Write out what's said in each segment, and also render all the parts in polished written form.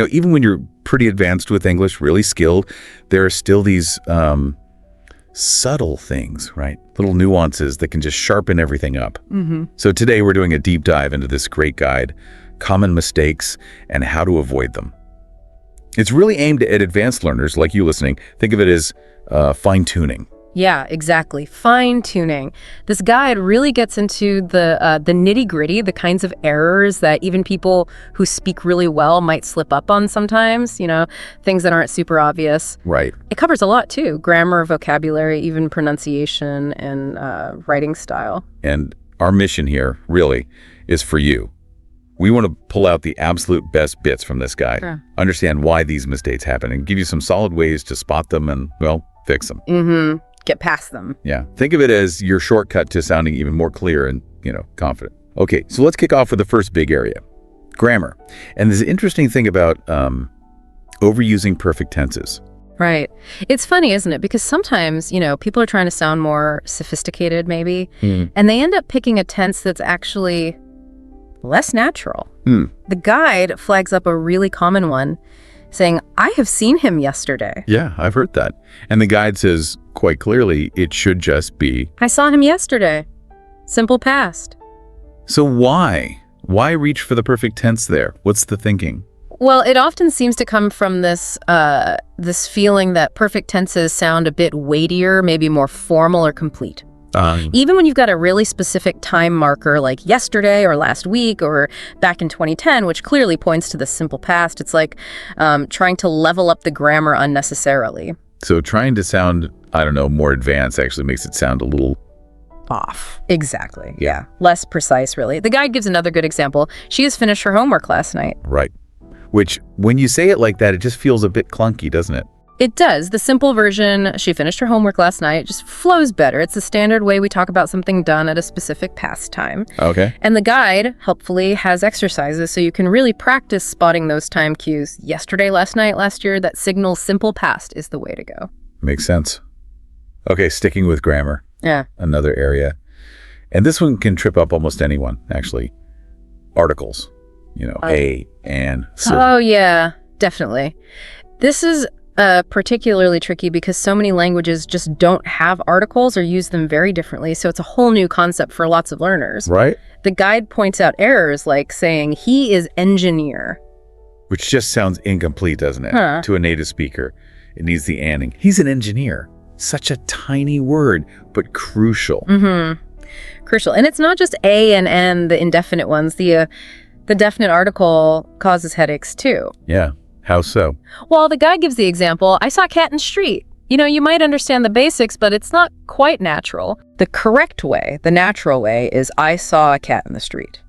Even when you're pretty advanced with English, really skilled, there are still these subtle things, right? Little nuances that can just sharpen everything up. So today we're doing a deep dive into this great guide, Common Mistakes and How to Avoid Them. It's really aimed at advanced learners like you listening. Think of it as fine-tuning. Yeah, exactly. Fine-tuning. This guide really gets into the nitty-gritty, the kinds of errors that even people who speak really well might slip up on sometimes, things that aren't super obvious. Right. It covers a lot, too. Grammar, vocabulary, even pronunciation, and writing style. And our mission here, really, is for you. We want to pull out the absolute best bits from this guide, understand why these mistakes happen, and give you some solid ways to spot them and, fix them. Get past them. Yeah. Think of it as your shortcut to sounding even more clear and, confident. Okay, so let's kick off with the first big area, grammar. And there's an interesting thing about overusing perfect tenses. Right. It's funny, isn't it? Because sometimes, people are trying to sound more sophisticated, maybe, and they end up picking a tense that's actually less natural. The guide flags up a really common one, saying, I have seen him yesterday. Yeah, I've heard that. And the guide says quite clearly it should just be, I saw him yesterday. Simple past. So why? Why reach for the perfect tense there? What's the thinking? Well, it often seems to come from this feeling that perfect tenses sound a bit weightier, maybe more formal or complete. Even when you've got a really specific time marker like yesterday or last week or back in 2010, which clearly points to the simple past, it's like trying to level up the grammar unnecessarily. So trying to sound, more advanced actually makes it sound a little off. Exactly. Yeah. Less precise, really. The guide gives another good example. She has finished her homework last night. Right. Which, when you say it like that, it just feels a bit clunky, doesn't it? It does. The simple version, she finished her homework last night, just flows better. It's the standard way we talk about something done at a specific past time. Okay. And the guide, helpfully, has exercises so you can really practice spotting those time cues. Yesterday, last night, last year, that signals simple past is the way to go. Makes sense. Okay, sticking with grammar. Yeah. Another area. And this one can trip up almost anyone, actually. Articles. A, and, so. Oh, yeah, definitely. This is particularly tricky because so many languages just don't have articles or use them very differently, so it's a whole new concept for lots of learners. Right. The guide points out errors like saying, he is engineer. Which just sounds incomplete, doesn't it? To a native speaker. It needs the anding. He's an engineer. Such a tiny word, but crucial. Crucial. And it's not just A and N, the indefinite ones. The definite article causes headaches, too. Yeah. How so? Well, the guy gives the example, I saw a cat in the street. You might understand the basics, but it's not quite natural. The correct way, the natural way, is I saw a cat in the street.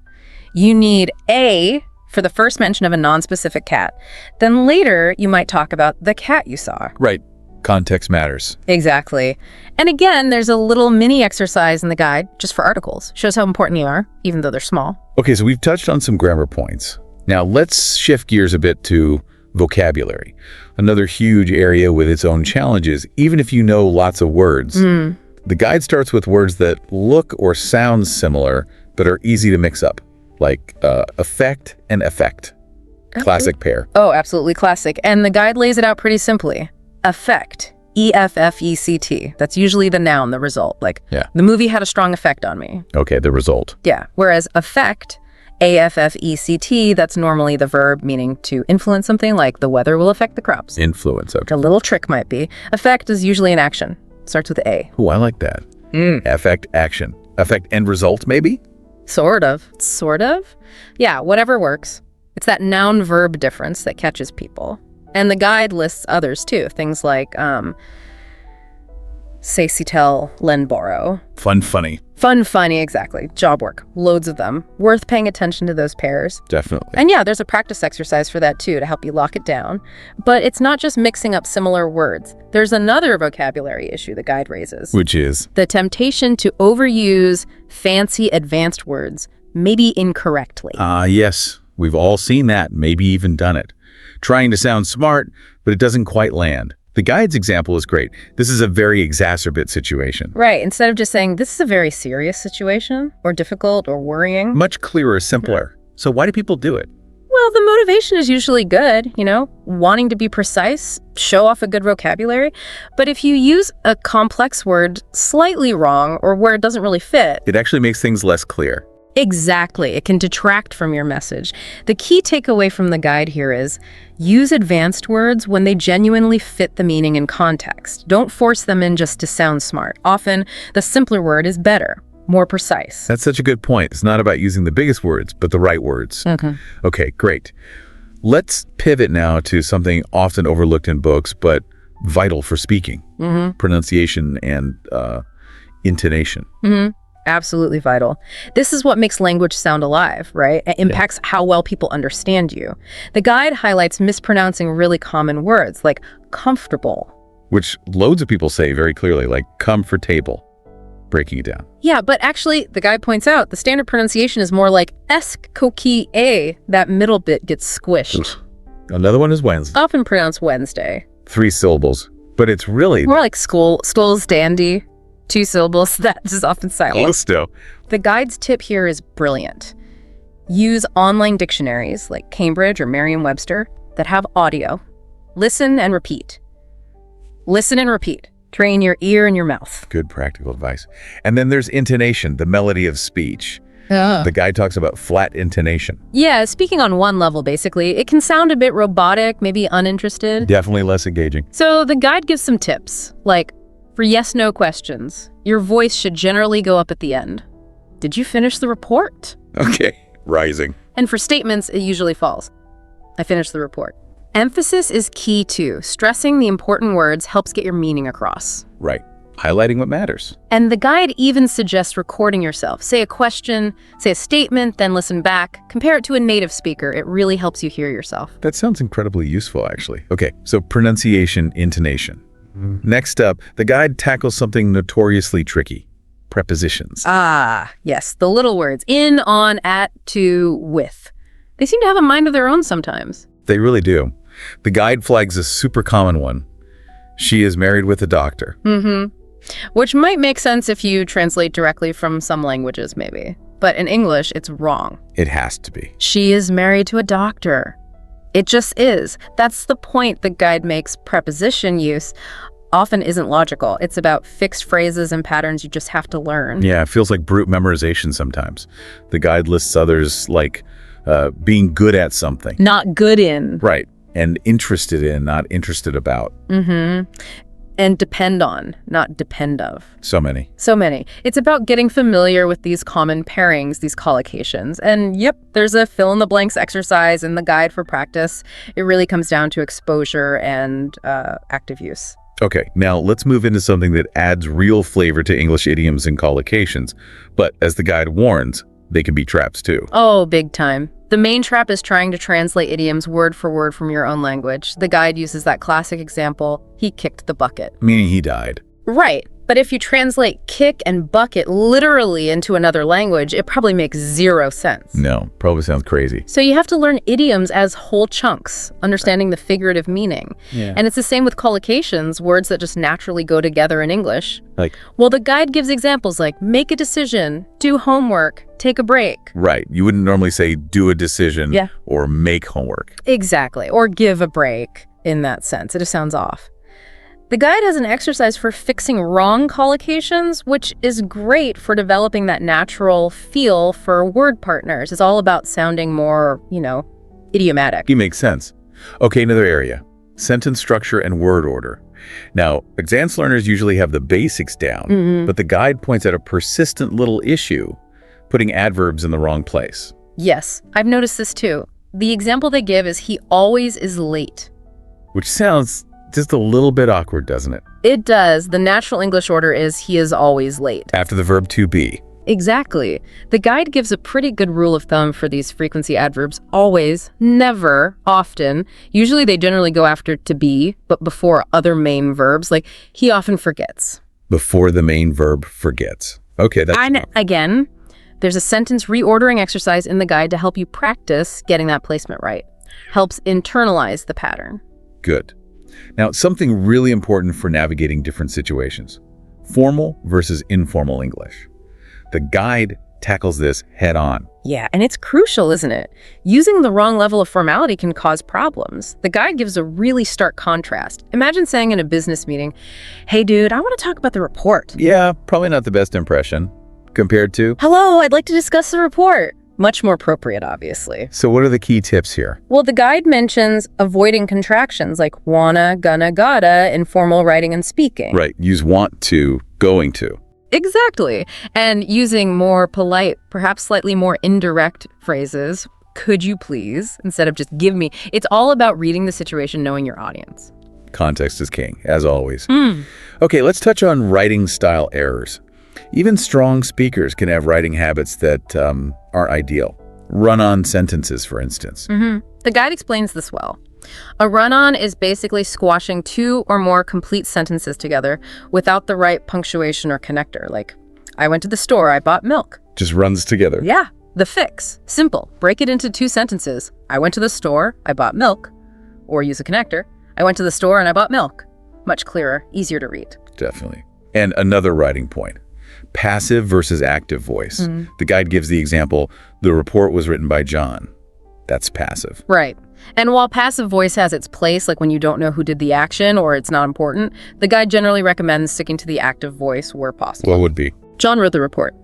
You need A for the first mention of a non-specific cat. Then later, you might talk about the cat you saw. Right. Context matters. Exactly. And again, there's a little mini exercise in the guide just for articles. Shows how important they are, even though they're small. Okay, so we've touched on some grammar points. Now let's shift gears a bit to vocabulary, another huge area with its own challenges, even if you know lots of words. The guide starts with words that look or sound similar, but are easy to mix up, like effect and effect. Classic pair. Oh, absolutely classic. And the guide lays it out pretty simply. Effect, E-F-F-E-C-T. That's usually the noun, the result. Like, the movie had a strong effect on me. Okay, the result. Yeah, whereas affect, A-F-F-E-C-T, that's normally the verb meaning to influence something, like the weather will affect the crops. Influence, okay. A little trick might be. Affect is usually an action. Starts with A. Oh, I like that. Affect, action. Affect, end result, maybe? Sort of. Sort of? Yeah, whatever works. It's that noun-verb difference that catches people. And the guide lists others, too. Things like, say, see, tell, lend, borrow. Fun, funny. Fun, funny, exactly. Job work. Loads of them. Worth paying attention to those pairs. Definitely. And yeah, there's a practice exercise for that, too, to help you lock it down. But it's not just mixing up similar words. There's another vocabulary issue the guide raises. Which is? The temptation to overuse fancy, advanced words, maybe incorrectly. Yes. We've all seen that, maybe even done it. Trying to sound smart, but it doesn't quite land. The guide's example is great. This is a very exacerbate situation. Right. Instead of just saying, this is a very serious situation, or difficult, or worrying. Much clearer, simpler. So why do people do it? Well, the motivation is usually good, wanting to be precise, show off a good vocabulary. But if you use a complex word slightly wrong or where it doesn't really fit, It actually makes things less clear. exactly, it can detract from your message. The key takeaway from the guide here is use advanced words when they genuinely fit the meaning and context. Don't force them in just to sound smart. Often, the simpler word is better, more precise. That's such a good point. It's not about using the biggest words, but the right words. Okay, great. Let's pivot now to something often overlooked in books, but vital for speaking. Pronunciation and intonation. Absolutely vital. This is what makes language sound alive, right? It impacts how well people understand you. The guide highlights mispronouncing really common words like comfortable. Which loads of people say very clearly, like comfortable, breaking it down. Yeah, but actually, the guide points out the standard pronunciation is more like esk-koki a. That middle bit gets squished. Another one is Wednesday. Often pronounced Wednesday. 3 syllables, but it's really More like school's dandy. 2 syllables, that is often silent. Gusto. The guide's tip here is brilliant. Use online dictionaries like Cambridge or Merriam-Webster that have audio. Listen and repeat. Listen and repeat. Train your ear and your mouth. Good practical advice. And then there's intonation, the melody of speech. The guide talks about flat intonation. Yeah, speaking on one level, basically, it can sound a bit robotic, maybe uninterested. Definitely less engaging. So the guide gives some tips, like for yes-no questions, your voice should generally go up at the end. Did you finish the report? Okay, rising. And for statements, it usually falls. I finished the report. Emphasis is key too. Stressing the important words helps get your meaning across. Right. Highlighting what matters. And the guide even suggests recording yourself. Say a question, say a statement, then listen back. Compare it to a native speaker. It really helps you hear yourself. That sounds incredibly useful, actually. Okay, so pronunciation, intonation. Next up, the guide tackles something notoriously tricky. Prepositions. Ah, yes, the little words. In, on, at, to, with. They seem to have a mind of their own sometimes. They really do. The guide flags a super common one. She is married with a doctor. Which might make sense if you translate directly from some languages, maybe. But in English, it's wrong. It has to be. She is married to a doctor. It just is. That's the point the guide makes. Preposition use often isn't logical. It's about fixed phrases and patterns you just have to learn. Yeah, it feels like brute memorization sometimes. The guide lists others like being good at something. Not good in. Right. And interested in, not interested about. And depend on, not depend of. So many. So many. It's about getting familiar with these common pairings, these collocations. And yep, there's a fill-in-the-blanks exercise in the guide for practice. It really comes down to exposure and active use. Okay, now let's move into something that adds real flavor to English idioms and collocations. But as the guide warns, they can be traps too. Oh, big time. The main trap is trying to translate idioms word for word from your own language. The guide uses that classic example, he kicked the bucket. Meaning he died. Right. But if you translate kick and bucket literally into another language, it probably makes zero sense. No, probably sounds crazy. So you have to learn idioms as whole chunks, understanding the figurative meaning. Yeah. And it's the same with collocations, words that just naturally go together in English. Like, Well, the guide gives examples like make a decision, do homework, take a break. right. You wouldn't normally say do a decision Yeah. or make homework. Exactly. Or give a break in that sense. It just sounds off. The guide has an exercise for fixing wrong collocations, which is great for developing that natural feel for word partners. It's all about sounding more, idiomatic. It makes sense. Okay, another area. Sentence structure and word order. Now, advanced learners usually have the basics down, but the guide points out a persistent little issue, putting adverbs in the wrong place. Yes, I've noticed this too. The example they give is he always is late. Which sounds just a little bit awkward, doesn't it? It does. The natural English order is he is always late. After the verb to be. Exactly. The guide gives a pretty good rule of thumb for these frequency adverbs. Always, never, often. Usually they generally go after to be, but before other main verbs, like he often forgets. Before the main verb forgets. Okay, that's... And again, there's a sentence reordering exercise in the guide to help you practice getting that placement right. Helps internalize the pattern. Good. Now, something really important for navigating different situations. Formal versus informal English. The guide tackles this head on. Yeah, and it's crucial, isn't it? Using the wrong level of formality can cause problems. The guide gives a really stark contrast. Imagine saying in a business meeting, "Hey dude, I want to talk about the report." Yeah, probably not the best impression compared to... "Hello, I'd like to discuss the report." Much more appropriate, obviously. So what are the key tips here? Well, the guide mentions avoiding contractions like wanna, gonna, gotta in formal writing and speaking. Right, use want to, going to. Exactly. And using more polite, perhaps slightly more indirect phrases, "could you please," instead of just "give me." It's all about reading the situation, knowing your audience. Context is king, as always. Okay, let's touch on writing style errors. Even strong speakers can have writing habits that aren't ideal. Run-on sentences, for instance. The guide explains this well. A run-on is basically squashing two or more complete sentences together without the right punctuation or connector, like, "I went to the store, I bought milk." Just runs together. Yeah, the fix. Simple. Break it into two sentences. "I went to the store, I bought milk." Or use a connector. "I went to the store and I bought milk." Much clearer, easier to read. Definitely. And another writing point. Passive versus active voice. The guide gives the example, "The report was written by John." That's passive. Right. And while passive voice has its place, like when you don't know who did the action or it's not important, the guide generally recommends sticking to the active voice where possible. What would be? John wrote the report.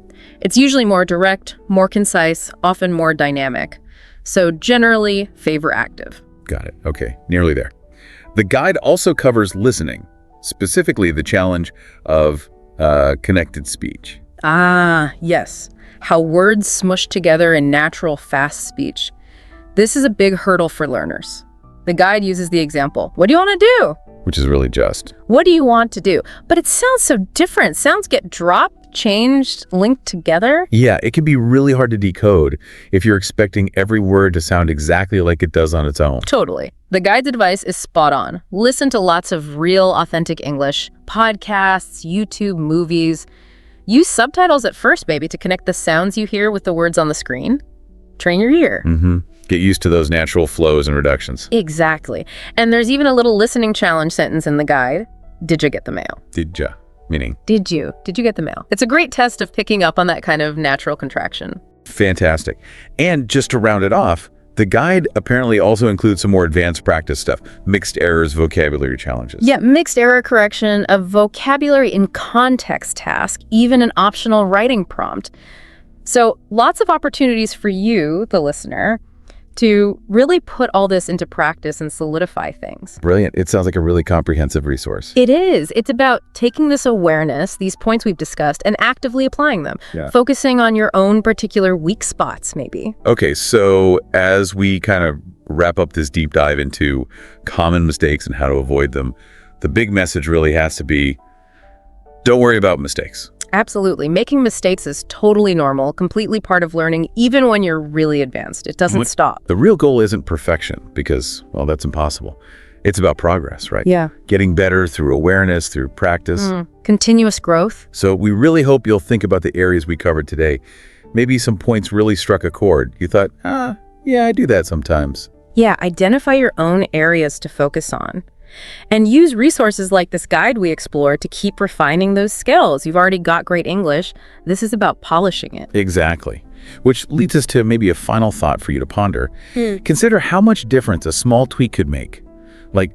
It's usually more direct, more concise, often more dynamic. So generally favor active. Got it. Okay, nearly there. The guide also covers listening, specifically the challenge of connected speech. Ah, yes. How words smush together in natural, fast speech. This is a big hurdle for learners. The guide uses the example, "What do you want to do?" Which is really just. What do you want to do? But it sounds so different. Sounds get dropped, changed, linked together. Yeah, it can be really hard to decode if you're expecting every word to sound exactly like it does on its own. Totally. The guide's advice is spot on. Listen to lots of real, authentic English, podcasts, YouTube, movies. Use subtitles at first, maybe, to connect the sounds you hear with the words on the screen. Train your ear. Get used to those natural flows and reductions. Exactly. And there's even a little listening challenge sentence in the guide. "Did you get the mail?" Did ya? Meaning? Did you get the mail? It's a great test of picking up on that kind of natural contraction. Fantastic. And just to round it off, the guide apparently also includes some more advanced practice stuff. Mixed errors, vocabulary challenges. Yeah, mixed error correction, a vocabulary in context task, even an optional writing prompt. So lots of opportunities for you, the listener, to really put all this into practice and solidify things. Brilliant. It sounds like a really comprehensive resource. It is. It's about taking this awareness, these points we've discussed, and actively applying them. Yeah. Focusing on your own particular weak spots, maybe. Okay, so as we kind of wrap up this deep dive into common mistakes and how to avoid them, the big message really has to be, don't worry about mistakes. Absolutely. Making mistakes is totally normal, completely part of learning, even when you're really advanced. It doesn't stop. The real goal isn't perfection because, well, that's impossible. It's about progress, right? Yeah. Getting better through awareness, through practice. Continuous growth. So we really hope you'll think about the areas we covered today. Maybe some points really struck a chord. You thought, yeah, I do that sometimes. Yeah, identify your own areas to focus on. And use resources like this guide we explored to keep refining those skills. You've already got great English. This is about polishing it. Exactly. Which leads us to maybe a final thought for you to ponder. Consider how much difference a small tweak could make. Like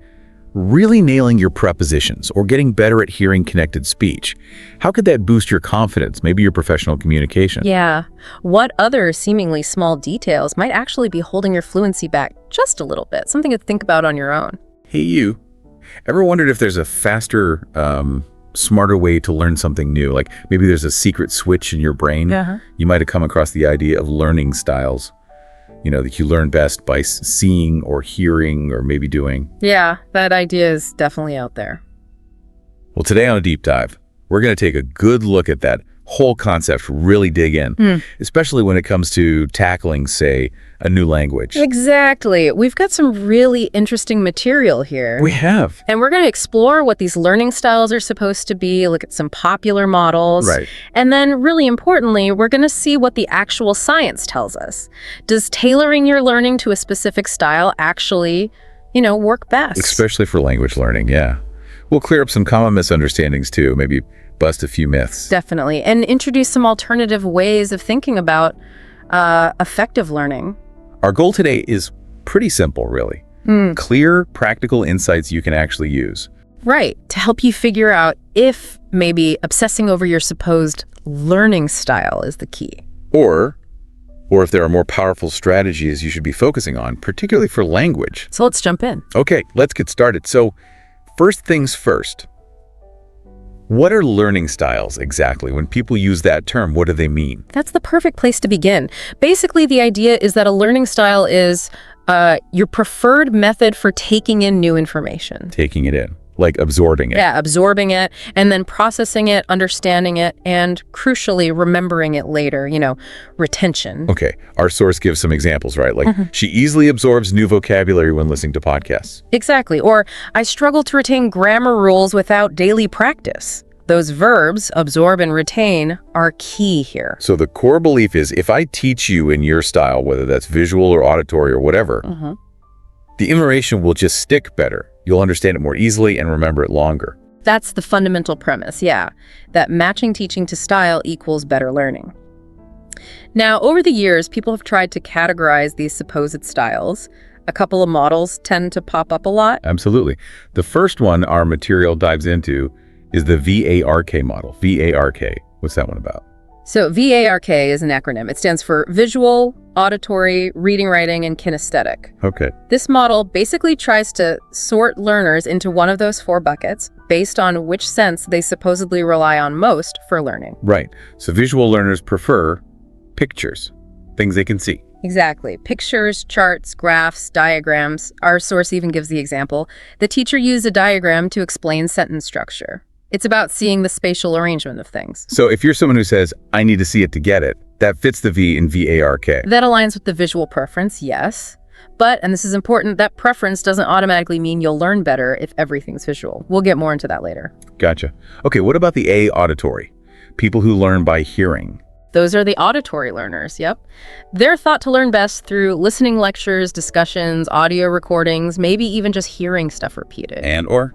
really nailing your prepositions or getting better at hearing connected speech. How could that boost your confidence, maybe your professional communication? Yeah. What other seemingly small details might actually be holding your fluency back just a little bit? Something to think about on your own. Hey, you. Ever wondered if there's a faster, smarter way to learn something new? Like maybe there's a secret switch in your brain. You might have come across the idea of learning styles, that you learn best by seeing or hearing or maybe doing. Yeah, that idea is definitely out there. Well, today on a deep dive, we're going to take a good look at that whole concept, really dig in, especially when it comes to tackling, say, a new language. Exactly. We've got some really interesting material here. We have. And we're going to explore what these learning styles are supposed to be, look at some popular models. Right. And then, really importantly, we're going to see what the actual science tells us. Does tailoring your learning to a specific style actually, work best? Especially for language learning, yeah. We'll clear up some common misunderstandings, too. Maybe Bust a few myths. Definitely. And introduce some alternative ways of thinking about effective learning. Our goal today is pretty simple, really. Clear, practical insights you can actually use. Right. To help you figure out if maybe obsessing over your supposed learning style is the key. Or if there are more powerful strategies you should be focusing on, particularly for language. So let's jump in. Okay, let's get started. So first things first. What are learning styles exactly? When people use that term, what do they mean? That's the perfect place to begin. Basically, the idea is that a learning style is your preferred method for taking in new information. Taking it in, like absorbing it. Yeah, absorbing it, and then processing it, understanding it, and crucially, remembering it later, retention. Okay, our source gives some examples, right? Like, she easily absorbs new vocabulary when listening to podcasts. Exactly. Or, I struggle to retain grammar rules without daily practice. Those verbs, absorb and retain, are key here. So the core belief is if I teach you in your style, whether that's visual or auditory or whatever, the information will just stick better. You'll understand it more easily and remember it longer. That's the fundamental premise, yeah, that matching teaching to style equals better learning. Now, over the years, people have tried to categorize these supposed styles. A couple of models tend to pop up a lot. Absolutely. The first one our material dives into is the VARK model. VARK. What's that one about? So VARK is an acronym. It stands for visual, auditory, reading, writing, and kinesthetic. Okay. This model basically tries to sort learners into one of those 4 buckets based on which sense they supposedly rely on most for learning. Right. So visual learners prefer pictures, things they can see. Exactly. Pictures, charts, graphs, diagrams. Our source even gives the example. The teacher used a diagram to explain sentence structure. It's about seeing the spatial arrangement of things. So if you're someone who says, I need to see it to get it, that fits the V in VARK. That aligns with the visual preference, yes. But, and this is important, that preference doesn't automatically mean you'll learn better if everything's visual. We'll get more into that later. Gotcha. Okay, what about the A, auditory? People who learn by hearing. Those are the auditory learners, yep. They're thought to learn best through listening lectures, discussions, audio recordings, maybe even just hearing stuff repeated. And or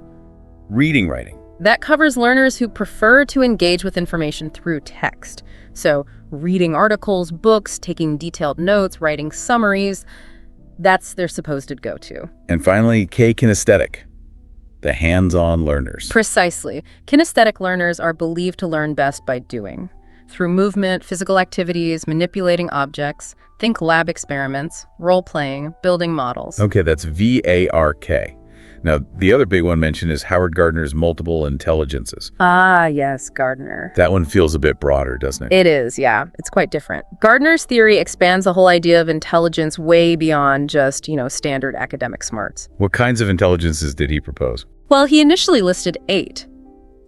reading, writing. That covers learners who prefer to engage with information through text. So reading articles, books, taking detailed notes, writing summaries, that's their supposed go-to. And finally, K, kinesthetic. The hands-on learners. Precisely. Kinesthetic learners are believed to learn best by doing. Through movement, physical activities, manipulating objects, think lab experiments, role-playing, building models. Okay, that's VARK. Now, the other big one mentioned is Howard Gardner's multiple intelligences. Ah, yes, Gardner. That one feels a bit broader, doesn't it? It is, yeah. It's quite different. Gardner's theory expands the whole idea of intelligence way beyond just, standard academic smarts. What kinds of intelligences did he propose? Well, he initially listed 8.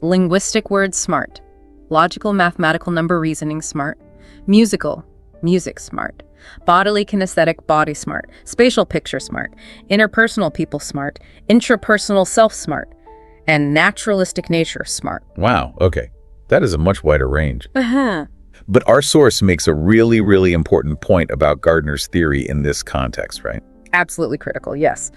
Linguistic word smart. Logical mathematical number reasoning smart. Musical, music smart. Bodily kinesthetic body smart. Spatial picture smart. Interpersonal people smart. Intrapersonal self smart. And naturalistic nature smart. Wow, okay. That is a much wider range. Uh-huh. But our source makes a really, really important point about Gardner's theory in this context, right? Absolutely critical, yes.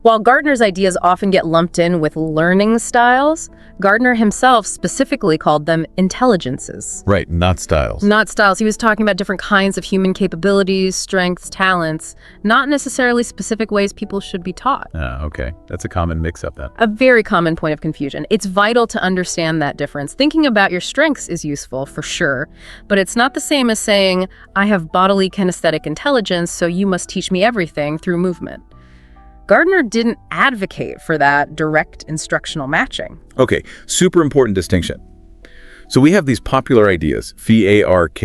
While Gardner's ideas often get lumped in with learning styles, Gardner himself specifically called them intelligences. Right, not styles. Not styles. He was talking about different kinds of human capabilities, strengths, talents, not necessarily specific ways people should be taught. Okay. That's a common mix-up then. A very common point of confusion. It's vital to understand that difference. Thinking about your strengths is useful, for sure, but it's not the same as saying, I have bodily kinesthetic intelligence, so you must teach me everything through movement. Gardner didn't advocate for that direct instructional matching. Okay, super important distinction. So we have these popular ideas, VARK,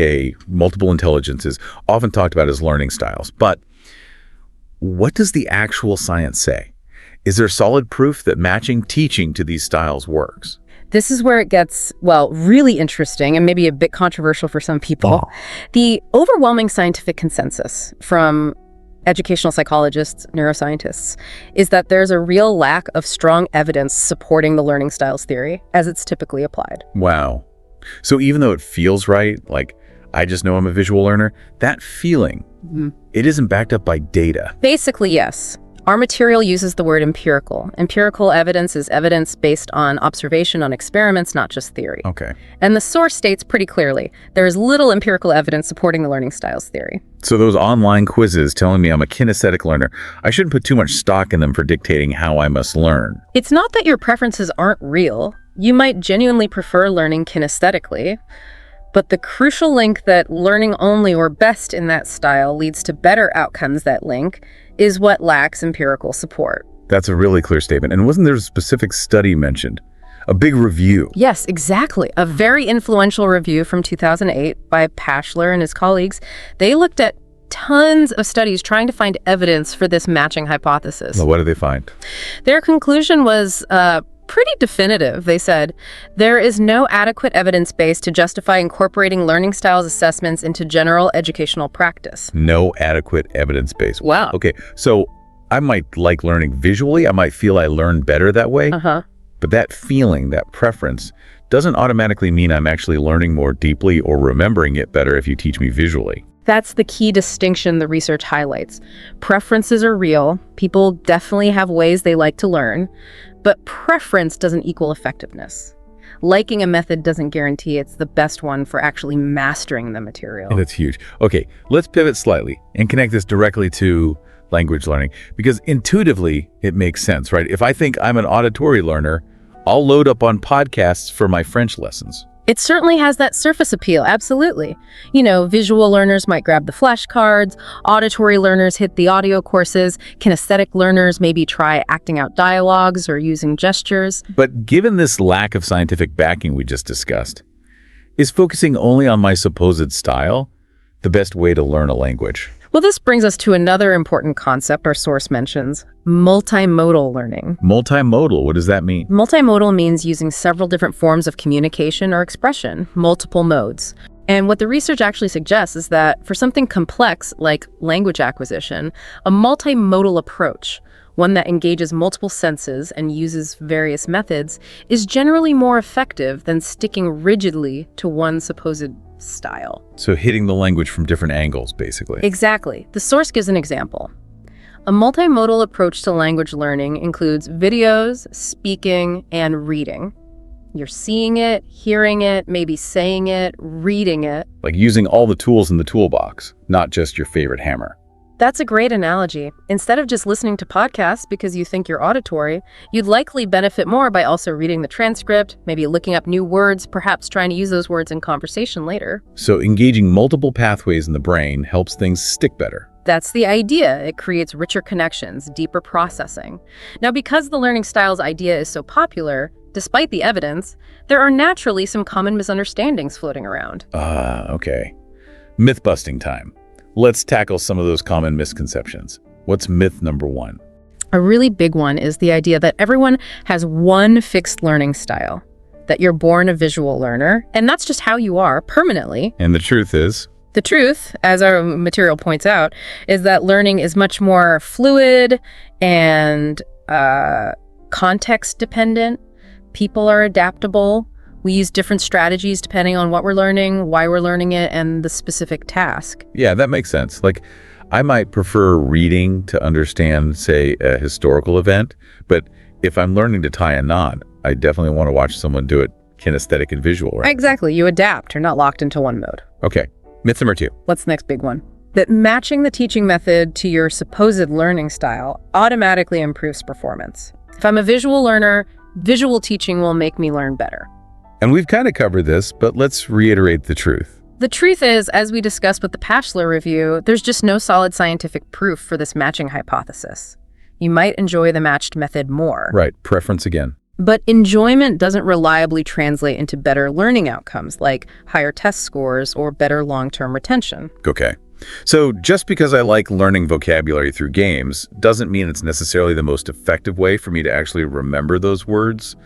multiple intelligences, often talked about as learning styles. But what does the actual science say? Is there solid proof that matching teaching to these styles works? This is where it gets, really interesting and maybe a bit controversial for some people. The overwhelming scientific consensus from educational psychologists, neuroscientists, is that there's a real lack of strong evidence supporting the learning styles theory as it's typically applied. Wow. So even though it feels right, like I just know I'm a visual learner, that feeling, it isn't backed up by data. Basically, yes. Our material uses the word empirical. Empirical evidence is evidence based on observation on experiments, not just theory. Okay. And the source states pretty clearly, there is little empirical evidence supporting the learning styles theory. So those online quizzes telling me I'm a kinesthetic learner, I shouldn't put too much stock in them for dictating how I must learn. It's not that your preferences aren't real. You might genuinely prefer learning kinesthetically, but the crucial link that learning only or best in that style leads to better outcomes that link is what lacks empirical support. That's a really clear statement. And wasn't there a specific study mentioned? A big review? Yes, exactly. A very influential review from 2008 by Pashler and his colleagues. They looked at tons of studies trying to find evidence for this matching hypothesis. Well, what did they find? Their conclusion was pretty definitive. They said, there is no adequate evidence base to justify incorporating learning styles assessments into general educational practice. No adequate evidence base. Wow. Okay, so I might like learning visually. I might feel I learn better that way. But that feeling, that preference, doesn't automatically mean I'm actually learning more deeply or remembering it better if you teach me visually. That's the key distinction the research highlights. Preferences are real. People definitely have ways they like to learn, but preference doesn't equal effectiveness. Liking a method doesn't guarantee it's the best one for actually mastering the material. And that's huge. Okay, let's pivot slightly and connect this directly to language learning, because intuitively it makes sense, right? If I think I'm an auditory learner, I'll load up on podcasts for my French lessons. It certainly has that surface appeal, absolutely. You know, visual learners might grab the flashcards, auditory learners hit the audio courses, kinesthetic learners maybe try acting out dialogues or using gestures. But given this lack of scientific backing we just discussed, is focusing only on my supposed style the best way to learn a language? Well, this brings us to another important concept our source mentions, multimodal learning. Multimodal, what does that mean? Multimodal means using several different forms of communication or expression, multiple modes. And what the research actually suggests is that for something complex like language acquisition, a multimodal approach, one that engages multiple senses and uses various methods, is generally more effective than sticking rigidly to one supposed style. So hitting the language from different angles, basically. Exactly. The source gives an example. A multimodal approach to language learning includes videos, speaking, and reading. You're seeing it, hearing it, maybe saying it, reading it. Like using all the tools in the toolbox, not just your favorite hammer. That's a great analogy. Instead of just listening to podcasts because you think you're auditory, you'd likely benefit more by also reading the transcript, maybe looking up new words, perhaps trying to use those words in conversation later. So engaging multiple pathways in the brain helps things stick better. That's the idea. It creates richer connections, deeper processing. Now, because the learning styles idea is so popular, despite the evidence, there are naturally some common misunderstandings floating around. Okay. Myth-busting time. Let's tackle some of those common misconceptions. What's myth number one? A really big one is the idea that everyone has one fixed learning style, that you're born a visual learner, and that's just how you are permanently. And the truth is? The truth, as our material points out, is that learning is much more fluid and context dependent. People are adaptable. We use different strategies depending on what we're learning, why we're learning it, and the specific task. Yeah, that makes sense. Like, I might prefer reading to understand, say, a historical event, but if I'm learning to tie a knot, I definitely want to watch someone do it kinesthetic and visual, right? Exactly. You adapt. You're not locked into one mode. Okay. Myth number two. What's the next big one? That matching the teaching method to your supposed learning style automatically improves performance. If I'm a visual learner, visual teaching will make me learn better. And we've kind of covered this, but let's reiterate the truth. The truth is, as we discussed with the Pashler review, there's just no solid scientific proof for this matching hypothesis. You might enjoy the matched method more. Right, preference again. But enjoyment doesn't reliably translate into better learning outcomes, like higher test scores or better long-term retention. Okay. So just because I like learning vocabulary through games doesn't mean it's necessarily the most effective way for me to actually remember those words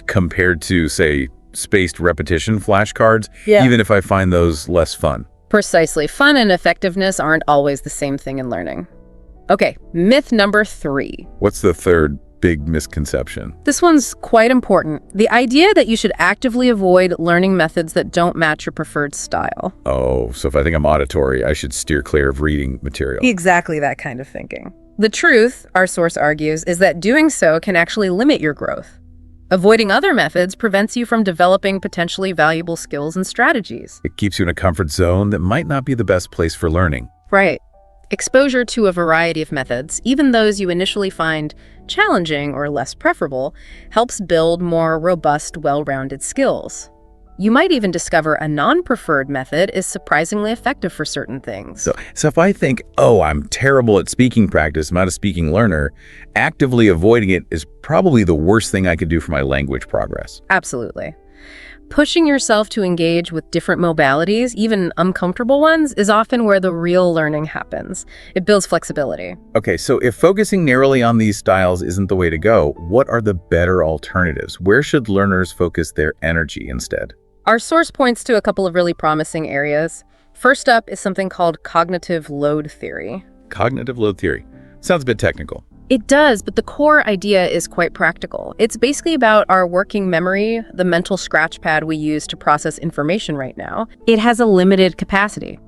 compared to, say, spaced repetition flashcards, even if I find those less fun. Precisely. Fun and effectiveness aren't always the same thing in learning. Okay, myth number 3. What's the third big misconception? This one's quite important. The idea that you should actively avoid learning methods that don't match your preferred style. Oh, so if I think I'm auditory, I should steer clear of reading material. Exactly that kind of thinking. The truth, our source argues, is that doing so can actually limit your growth. Avoiding other methods prevents you from developing potentially valuable skills and strategies. It keeps you in a comfort zone that might not be the best place for learning. Right. Exposure to a variety of methods, even those you initially find challenging or less preferable, helps build more robust, well-rounded skills. You might even discover a non-preferred method is surprisingly effective for certain things. So if I think, oh, I'm terrible at speaking practice, I'm not a speaking learner, actively avoiding it is probably the worst thing I could do for my language progress. Absolutely. Pushing yourself to engage with different modalities, even uncomfortable ones, is often where the real learning happens. It builds flexibility. Okay, so if focusing narrowly on these styles isn't the way to go, what are the better alternatives? Where should learners focus their energy instead? Our source points to a couple of really promising areas. First up is something called cognitive load theory. Cognitive load theory. Sounds a bit technical. It does, but the core idea is quite practical. It's basically about our working memory, the mental scratch pad we use to process information right now. It has a limited capacity.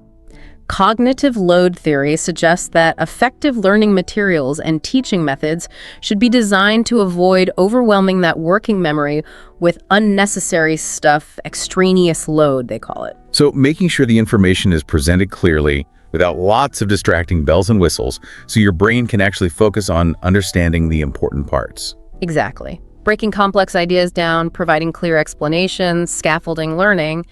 Cognitive load theory suggests that effective learning materials and teaching methods should be designed to avoid overwhelming that working memory with unnecessary stuff, extraneous load, they call it. So making sure the information is presented clearly, without lots of distracting bells and whistles, so your brain can actually focus on understanding the important parts. Exactly. Breaking complex ideas down, providing clear explanations, scaffolding learning.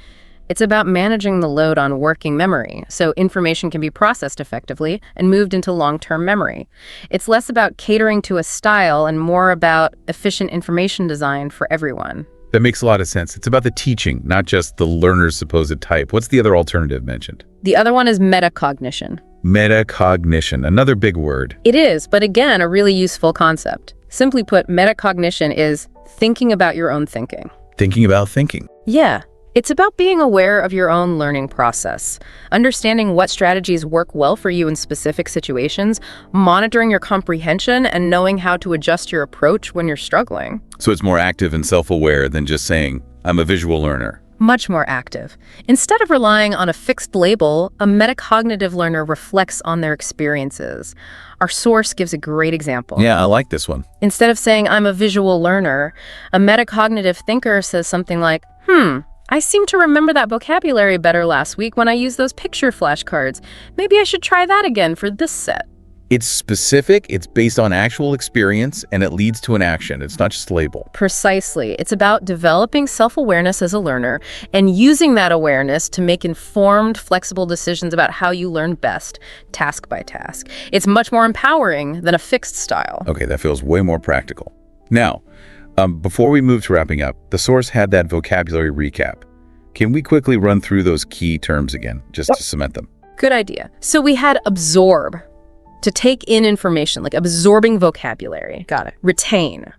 It's about managing the load on working memory, so information can be processed effectively and moved into long-term memory. It's less about catering to a style and more about efficient information design for everyone. That makes a lot of sense. It's about the teaching, not just the learner's supposed type. What's the other alternative mentioned? The other one is metacognition. Metacognition, another big word. It is, but again, a really useful concept. Simply put, metacognition is thinking about your own thinking. Thinking about thinking. Yeah. It's about being aware of your own learning process, understanding what strategies work well for you in specific situations, monitoring your comprehension, and knowing how to adjust your approach when you're struggling. So it's more active and self-aware than just saying, I'm a visual learner. Much more active. Instead of relying on a fixed label, a metacognitive learner reflects on their experiences. Our source gives a great example. Yeah, I like this one. Instead of saying, I'm a visual learner, a metacognitive thinker says something like, I seem to remember that vocabulary better last week when I used those picture flashcards. Maybe I should try that again for this set. It's specific, it's based on actual experience, and it leads to an action. It's not just a label. Precisely. It's about developing self-awareness as a learner and using that awareness to make informed, flexible decisions about how you learn best, task by task. It's much more empowering than a fixed style. Okay, that feels way more practical. Now, before we move to wrapping up, the source had that vocabulary recap. Can we quickly run through those key terms again, just to cement them? Good idea. So we had absorb, to take in information, like absorbing vocabulary. Got it. Retain,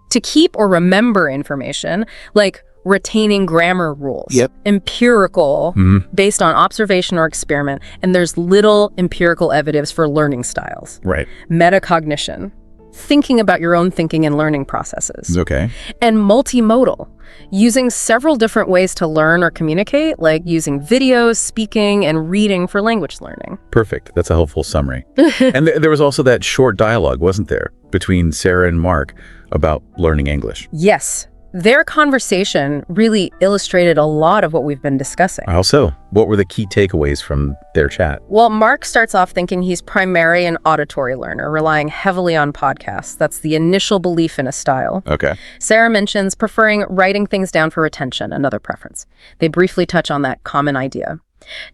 to keep or remember information, like retaining grammar rules. Yep. Empirical, based on observation or experiment, and there's little empirical evidence for learning styles. Right. Metacognition, thinking about your own thinking and learning processes. Okay. And multimodal, using several different ways to learn or communicate, like using videos, speaking, and reading for language learning. Perfect. That's a helpful summary. And there was also that short dialogue, wasn't there, between Sarah and Mark about learning English? Yes. Their conversation really illustrated a lot of what we've been discussing. How so? What were the key takeaways from their chat? Well, Mark starts off thinking he's primarily an auditory learner, relying heavily on podcasts. That's the initial belief in a style. Okay. Sarah mentions preferring writing things down for retention, another preference. They briefly touch on that common idea.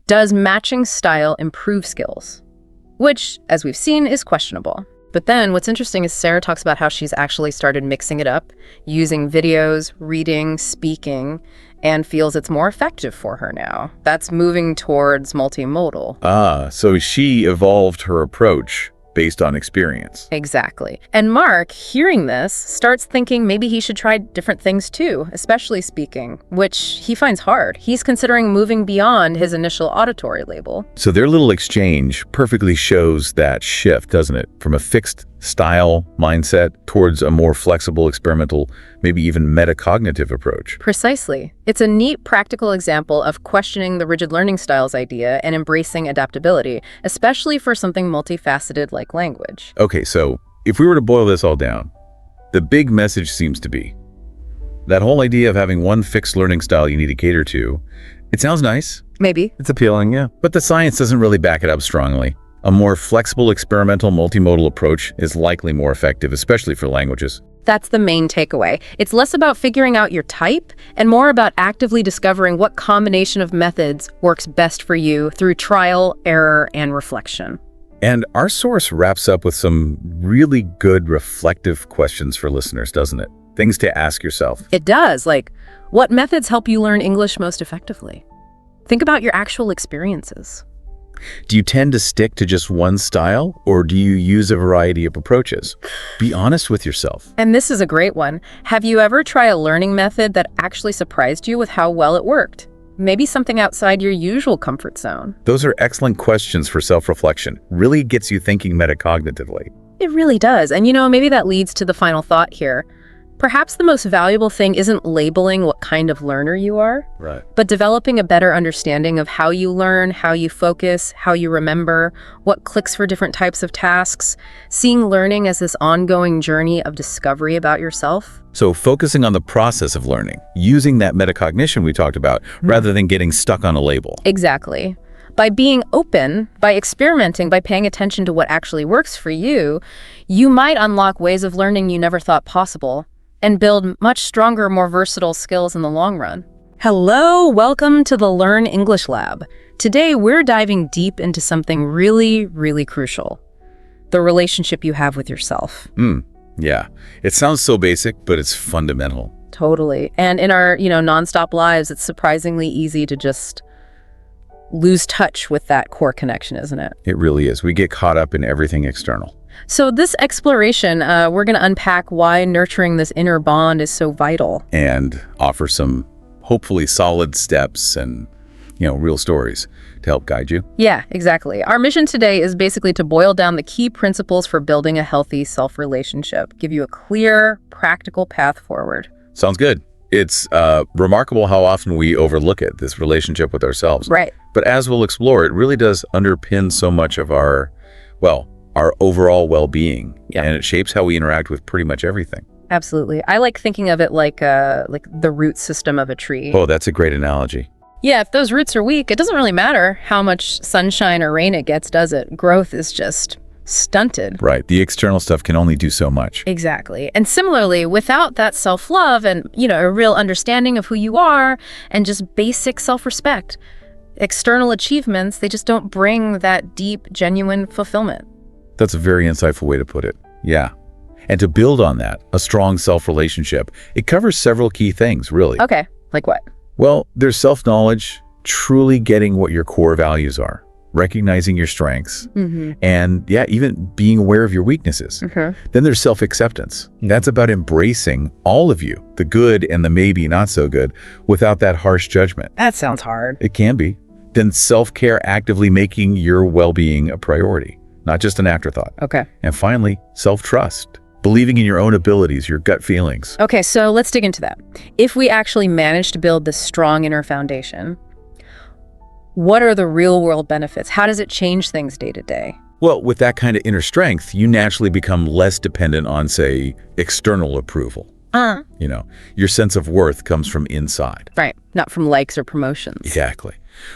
Does matching style improve skills? Which, as we've seen, is questionable. But then what's interesting is Sarah talks about how she's actually started mixing it up, using videos, reading, speaking, and feels it's more effective for her now. That's moving towards multimodal. Ah, so she evolved her approach based on experience. Exactly. And Mark, hearing this, starts thinking maybe he should try different things too, especially speaking, which he finds hard. He's considering moving beyond his initial auditory label. So their little exchange perfectly shows that shift, doesn't it? From a fixed style mindset towards a more flexible, experimental, maybe even metacognitive approach. Precisely. It's a neat practical example of questioning the rigid learning styles idea and embracing adaptability, especially for something multifaceted like language. Okay, so if we were to boil this all down, the big message seems to be that whole idea of having one fixed learning style you need to cater to, it sounds nice. Maybe. It's appealing, yeah. But the science doesn't really back it up strongly. A more flexible, experimental, multimodal approach is likely more effective, especially for languages. That's the main takeaway. It's less about figuring out your type and more about actively discovering what combination of methods works best for you through trial, error, and reflection. And our source wraps up with some really good reflective questions for listeners, doesn't it? Things to ask yourself. It does. Like, what methods help you learn English most effectively? Think about your actual experiences. Do you tend to stick to just one style, or do you use a variety of approaches? Be honest with yourself. And this is a great one. Have you ever tried a learning method that actually surprised you with how well it worked? Maybe something outside your usual comfort zone. Those are excellent questions for self-reflection. Really gets you thinking metacognitively. It really does. And maybe that leads to the final thought here. Perhaps the most valuable thing isn't labeling what kind of learner you are, Right. but developing a better understanding of how you learn, how you focus, how you remember, what clicks for different types of tasks, seeing learning as this ongoing journey of discovery about yourself. So focusing on the process of learning, using that metacognition we talked about, rather than getting stuck on a label. Exactly. By being open, by experimenting, by paying attention to what actually works for you, you might unlock ways of learning you never thought possible and build much stronger, more versatile skills in the long run. Hello, welcome to the Learn English Lab. Today, we're diving deep into something really, really crucial: the relationship you have with yourself. Yeah. It sounds so basic, but it's fundamental. Totally. And in our, nonstop lives, it's surprisingly easy to just lose touch with that core connection, isn't it? It really is. We get caught up in everything external. So this exploration, we're going to unpack why nurturing this inner bond is so vital. And offer some hopefully solid steps and, real stories to help guide you. Yeah, exactly. Our mission today is basically to boil down the key principles for building a healthy self-relationship, give you a clear, practical path forward. Sounds good. It's remarkable how often we overlook it, this relationship with ourselves. Right. But as we'll explore, it really does underpin so much of our overall well-being. Yeah. And it shapes how we interact with pretty much everything. Absolutely. I like thinking of it like the root system of a tree. Oh, that's a great analogy. Yeah, if those roots are weak, it doesn't really matter how much sunshine or rain it gets, does it? Growth is just stunted. Right. The external stuff can only do so much. Exactly. And similarly, without that self-love and, a real understanding of who you are and just basic self-respect, external achievements, they just don't bring that deep, genuine fulfillment. That's a very insightful way to put it. Yeah. And to build on that, a strong self-relationship, it covers several key things, really. Okay. Like what? Well, there's self-knowledge, truly getting what your core values are, recognizing your strengths, and even being aware of your weaknesses. Then there's self-acceptance. That's about embracing all of you, the good and the maybe not so good, without that harsh judgment. That sounds hard. It can be. Then self-care, actively making your well-being a priority, not just an afterthought. Okay. And finally, self-trust, believing in your own abilities, your gut feelings. Okay, so let's dig into that. If we actually manage to build this strong inner foundation, what are the real-world benefits? How does it change things day to day? Well, with that kind of inner strength, you naturally become less dependent on, say, external approval. Your sense of worth comes from inside. Right, not from likes or promotions. Exactly.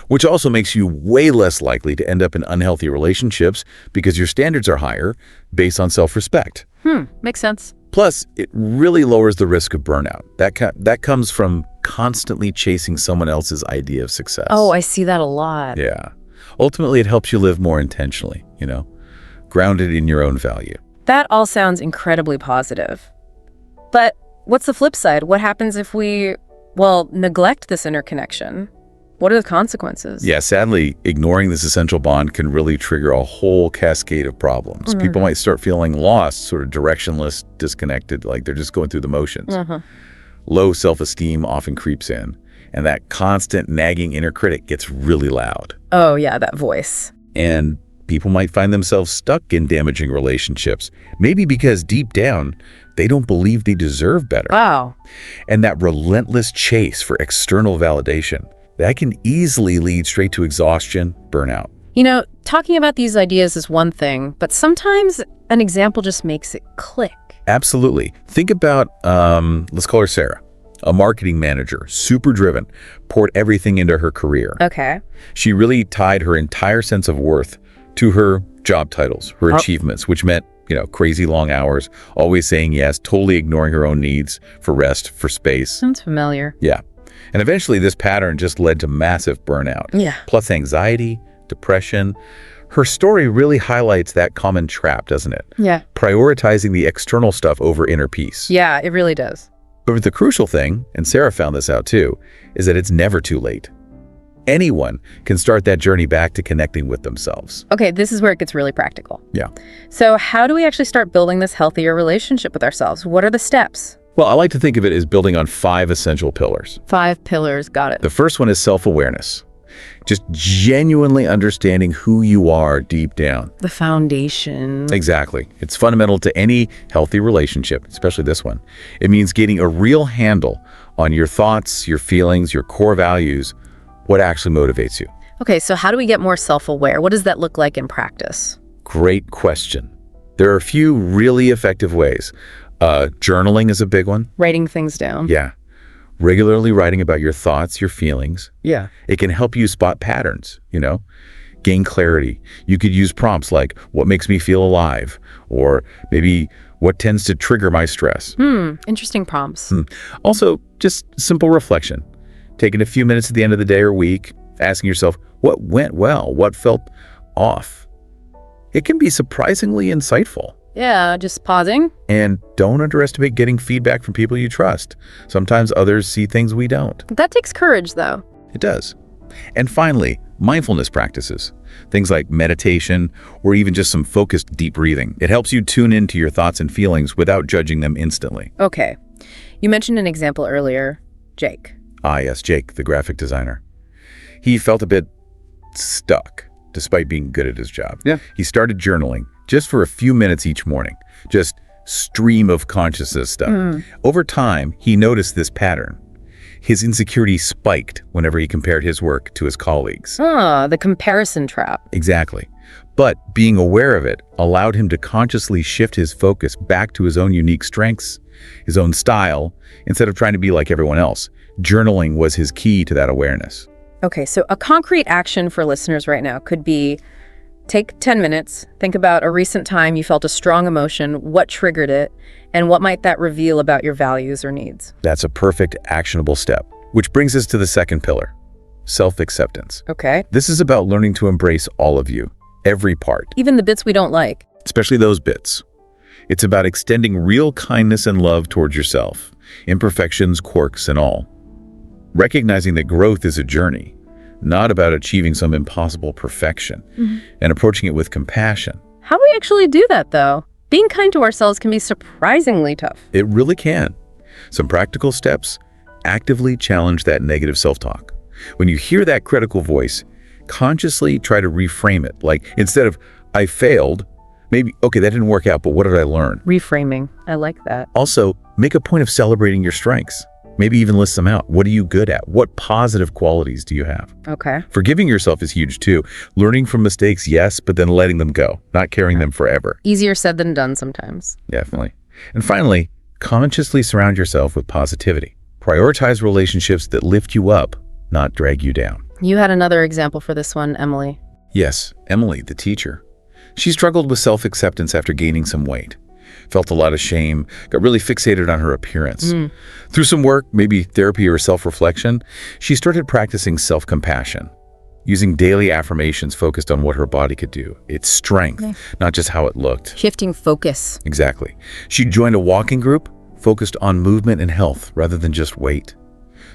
Which also makes you way less likely to end up in unhealthy relationships because your standards are higher based on self-respect. Makes sense. Plus, it really lowers the risk of burnout. That comes from constantly chasing someone else's idea of success. Oh, I see that a lot. Yeah. Ultimately, it helps you live more intentionally, grounded in your own value. That all sounds incredibly positive. But what's the flip side? What happens if we, neglect this interconnection? What are the consequences? Yeah, sadly, ignoring this essential bond can really trigger a whole cascade of problems. People might start feeling lost, sort of directionless, disconnected, like they're just going through the motions. Low self-esteem often creeps in, and that constant nagging inner critic gets really loud. Oh, yeah, that voice. And People might find themselves stuck in damaging relationships, maybe because deep down, they don't believe they deserve better. Wow. And that relentless chase for external validation, that can easily lead straight to exhaustion, burnout. You know, talking about these ideas is one thing, but sometimes an example just makes it click. Absolutely. Think about, let's call her Sarah, a marketing manager, super driven, poured everything into her career. Okay. She really tied her entire sense of worth to her job titles, her achievements, which meant, crazy long hours, always saying yes, totally ignoring her own needs for rest, for space. Sounds familiar. Yeah. And eventually this pattern just led to massive burnout. Yeah. Plus anxiety, depression. Her story really highlights that common trap, doesn't it? Yeah. Prioritizing the external stuff over inner peace. Yeah, it really does. But the crucial thing, and Sarah found this out too, is that it's never too late. Anyone can start that journey back to connecting with themselves. Okay, this is where it gets really practical. Yeah. So how do we actually start building this healthier relationship with ourselves? What are the steps? Well, I like to think of it as building on 5 essential pillars. 5 pillars, got it. The first one is self-awareness. Just genuinely understanding who you are deep down. The foundation. Exactly. It's fundamental to any healthy relationship, especially this one. It means getting a real handle on your thoughts, your feelings, your core values, what actually motivates you. Okay, so how do we get more self-aware? What does that look like in practice? Great question. There are a few really effective ways. Journaling is a big one. Writing things down. Yeah. Regularly writing about your thoughts, your feelings. Yeah. It can help you spot patterns, gain clarity. You could use prompts like, what makes me feel alive? Or maybe, what tends to trigger my stress? Interesting prompts. Also, just simple reflection. Taking a few minutes at the end of the day or week, asking yourself, what went well? What felt off? It can be surprisingly insightful. Yeah, just pausing. And don't underestimate getting feedback from people you trust. Sometimes others see things we don't. That takes courage, though. It does. And finally, mindfulness practices. Things like meditation or even just some focused deep breathing. It helps you tune into your thoughts and feelings without judging them instantly. Okay. You mentioned an example earlier, Jake. Ah, yes, Jake, the graphic designer. He felt a bit stuck despite being good at his job. Yeah. He started journaling just for a few minutes each morning, just stream of consciousness stuff. Over time, he noticed this pattern. His insecurity spiked whenever he compared his work to his colleagues. The comparison trap. Exactly. But being aware of it allowed him to consciously shift his focus back to his own unique strengths, his own style, instead of trying to be like everyone else. Journaling was his key to that awareness. Okay, so a concrete action for listeners right now could be take 10 minutes, think about a recent time you felt a strong emotion, what triggered it, and what might that reveal about your values or needs. That's a perfect, actionable step, which brings us to the second pillar, self-acceptance. Okay. This is about learning to embrace all of you, every part, Even the bits we don't like. especially those bits. It's about extending real kindness and love towards yourself, imperfections, quirks, and all. Recognizing that growth is a journey, not about achieving some impossible perfection, and approaching it with compassion. How do we actually do that, though? Being kind to ourselves can be surprisingly tough. It really can. Some practical steps: actively challenge that negative self-talk. When you hear that critical voice, consciously try to reframe it. Like, instead of, I failed, maybe, okay, that didn't work out, but what did I learn? Reframing. I like that. Also, make a point of celebrating your strengths. Maybe even list them out. What are you good at? What positive qualities do you have? Okay. Forgiving yourself is huge too. Learning from mistakes, yes, but then letting them go, not carrying them forever. Easier said than done sometimes. Definitely. And finally, consciously surround yourself with positivity. Prioritize relationships that lift you up, not drag you down. You had another example for this one, Emily. Yes, Emily, the teacher. She struggled with self-acceptance after gaining some weight. Felt a lot of shame, got really fixated on her appearance. Through some work, maybe therapy or self-reflection, she started practicing self-compassion, using daily affirmations focused on what her body could do, its strength, not just how it looked. Shifting focus. Exactly. She joined a walking group focused on movement and health rather than just weight.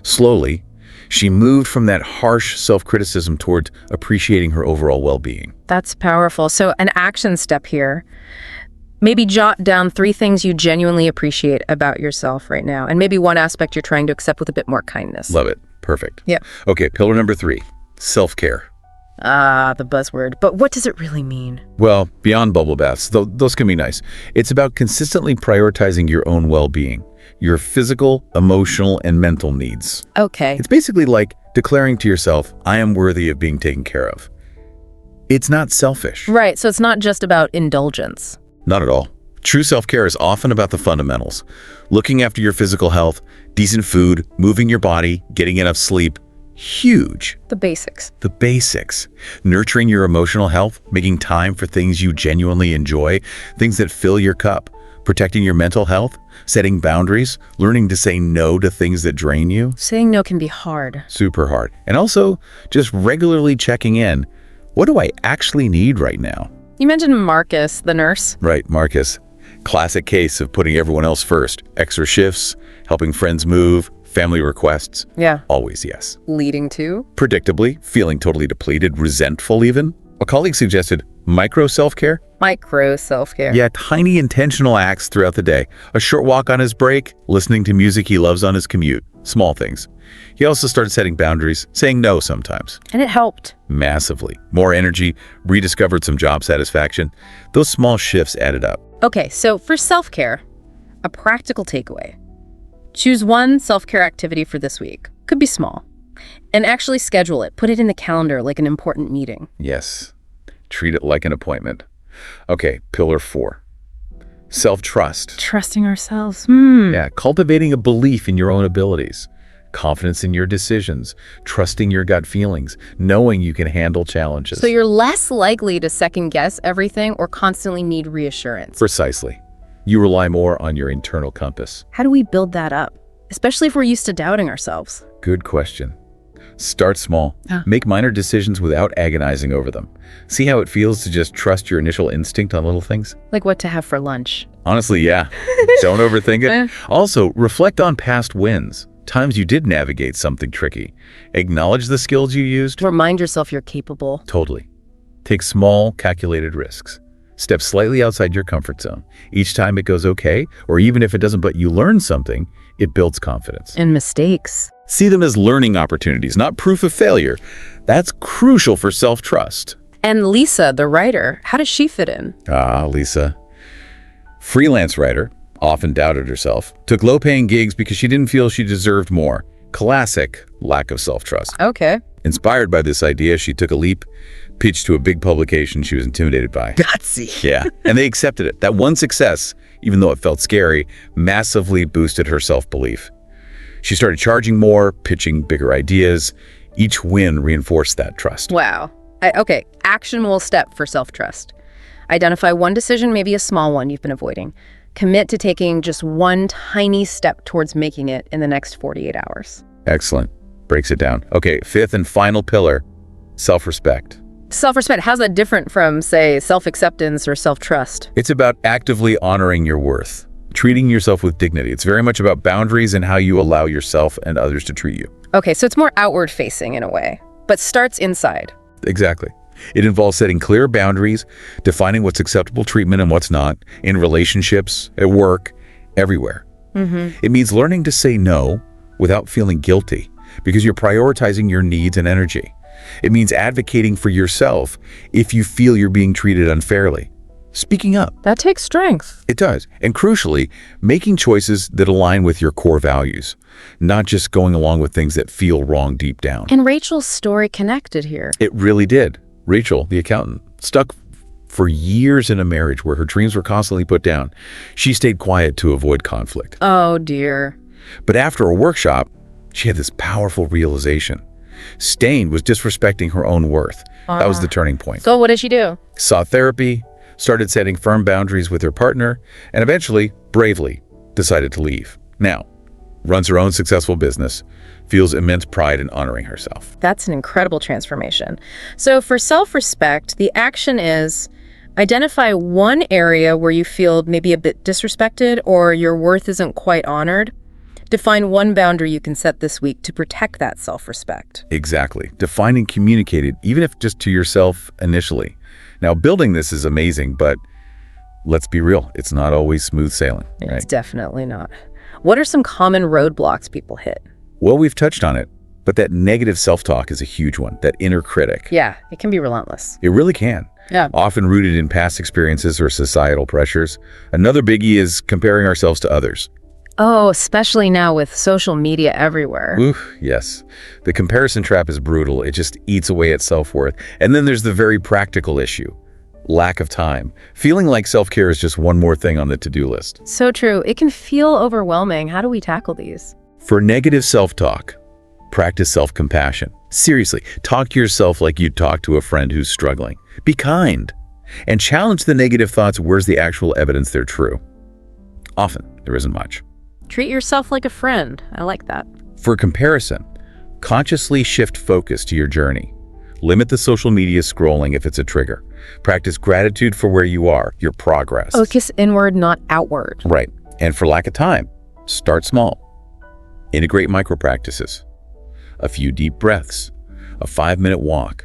Slowly, she moved from that harsh self-criticism toward appreciating her overall well-being. That's powerful. So an action step here. Maybe jot down 3 things you genuinely appreciate about yourself right now, and maybe one aspect you're trying to accept with a bit more kindness. Love it. Perfect. Yeah. Okay, pillar number 3, self-care. Ah, the buzzword. But what does it really mean? Well, beyond bubble baths, those can be nice. It's about consistently prioritizing your own well-being, your physical, emotional, and mental needs. Okay. It's basically like declaring to yourself, I am worthy of being taken care of. It's not selfish. Right, so it's not just about indulgence. Not at all. True self-care is often about the fundamentals. Looking after your physical health, decent food, moving your body, getting enough sleep. Huge. The basics. The basics. Nurturing your emotional health, making time for things you genuinely enjoy, things that fill your cup, protecting your mental health, setting boundaries, learning to say no to things that drain you. Saying no can be hard. Super hard. And also just regularly checking in. What do I actually need right now? You mentioned Marcus, the nurse. Right, Marcus. Classic case of putting everyone else first. Extra shifts, helping friends move, family requests. Yeah. Always yes. Leading to? Predictably, feeling totally depleted, resentful even. A colleague suggested micro self-care. Micro self-care. Yeah, tiny intentional acts throughout the day. A short walk on his break, listening to music he loves on his commute. Small things. He also started setting boundaries, saying no sometimes. And it helped. Massively. More energy, rediscovered some job satisfaction. Those small shifts added up. Okay, so for self-care, a practical takeaway. Choose one self-care activity for this week. Could be small. And actually schedule it. Put it in the calendar like an important meeting. Yes. Treat it like an appointment. Okay, pillar 4. Self-trust. Trusting ourselves. Yeah, cultivating a belief in your own abilities. Confidence in your decisions. Trusting your gut feelings. Knowing you can handle challenges. So you're less likely to second-guess everything or constantly need reassurance. Precisely. You rely more on your internal compass. How do we build that up? Especially if we're used to doubting ourselves. Good question. Start small. Make minor decisions without agonizing over them. See how it feels to just trust your initial instinct on little things? Like what to have for lunch. Honestly, yeah. Don't overthink it. Also, reflect on past wins. Times you did navigate something tricky. Acknowledge the skills you used. Remind yourself you're capable. Totally. Take small, calculated risks. Step slightly outside your comfort zone. Each time it goes okay, or even if it doesn't but you learn something, it builds confidence. And mistakes. See them as learning opportunities, not proof of failure. That's crucial for self-trust. And Lisa, the writer, how does she fit in? Lisa. Freelance writer, often doubted herself, took low-paying gigs because she didn't feel she deserved more. Classic lack of self-trust. Okay. Inspired by this idea, she took a leap, pitched to a big publication she was intimidated by. Gutsy. Yeah, and they accepted it. That one success, even though it felt scary, massively boosted her self-belief. She started charging more, pitching bigger ideas. Each win reinforced that trust. Wow. Okay, actionable step for self-trust. Identify one decision, maybe a small one you've been avoiding. Commit to taking just one tiny step towards making it in the next 48 hours. Excellent. Breaks it down. Okay, 5th and final pillar, self-respect. Self-respect, how's that different from, say, self-acceptance or self-trust? It's about actively honoring your worth, treating yourself with dignity. It's very much about boundaries and how you allow yourself and others to treat you. Okay, so it's more outward-facing in a way, but starts inside. Exactly. It involves setting clear boundaries, defining what's acceptable treatment and what's not, in relationships, at work, everywhere. It means learning to say no without feeling guilty because you're prioritizing your needs and energy. It means advocating for yourself if you feel you're being treated unfairly. Speaking up. That takes strength. It does. And crucially, making choices that align with your core values, not just going along with things that feel wrong deep down. And Rachel's story connected here. It really did. Rachel, the accountant, stuck for years in a marriage where her dreams were constantly put down. She stayed quiet to avoid conflict. Oh, dear. But after a workshop, she had this powerful realization. Staying was disrespecting her own worth. That was the turning point. So what did she do? Sought therapy, started setting firm boundaries with her partner, and eventually, bravely, decided to leave. Now, runs her own successful business, feels immense pride in honoring herself. That's an incredible transformation. So for self-respect, the action is identify one area where you feel maybe a bit disrespected or your worth isn't quite honored. Define one boundary you can set this week to protect that self-respect. Exactly. Define and communicate it, even if just to yourself initially. Now, building this is amazing, but let's be real. It's not always smooth sailing, right? It's definitely not. What are some common roadblocks people hit? Well, we've touched on it. But that negative self-talk is a huge one, that inner critic. Yeah, it can be relentless. It really can. Yeah. Often rooted in past experiences or societal pressures. Another biggie is comparing ourselves to others. Oh, especially now with social media everywhere. Oof, yes. The comparison trap is brutal. It just eats away at self-worth. And then there's the very practical issue. Lack of time. Feeling like self-care is just one more thing on the to-do list. So true. It can feel overwhelming. How do we tackle these? For negative self-talk, practice self-compassion. Seriously, talk to yourself like you'd talk to a friend who's struggling. Be kind. And challenge the negative thoughts. Where's the actual evidence they're true? Often, there isn't much. Treat yourself like a friend. I like that. For comparison, consciously shift focus to your journey. Limit the social media scrolling if it's a trigger. Practice gratitude for where you are, your progress. Focus inward, not outward. Right. And for lack of time, start small. Integrate micro practices. A few deep breaths. A 5-minute walk.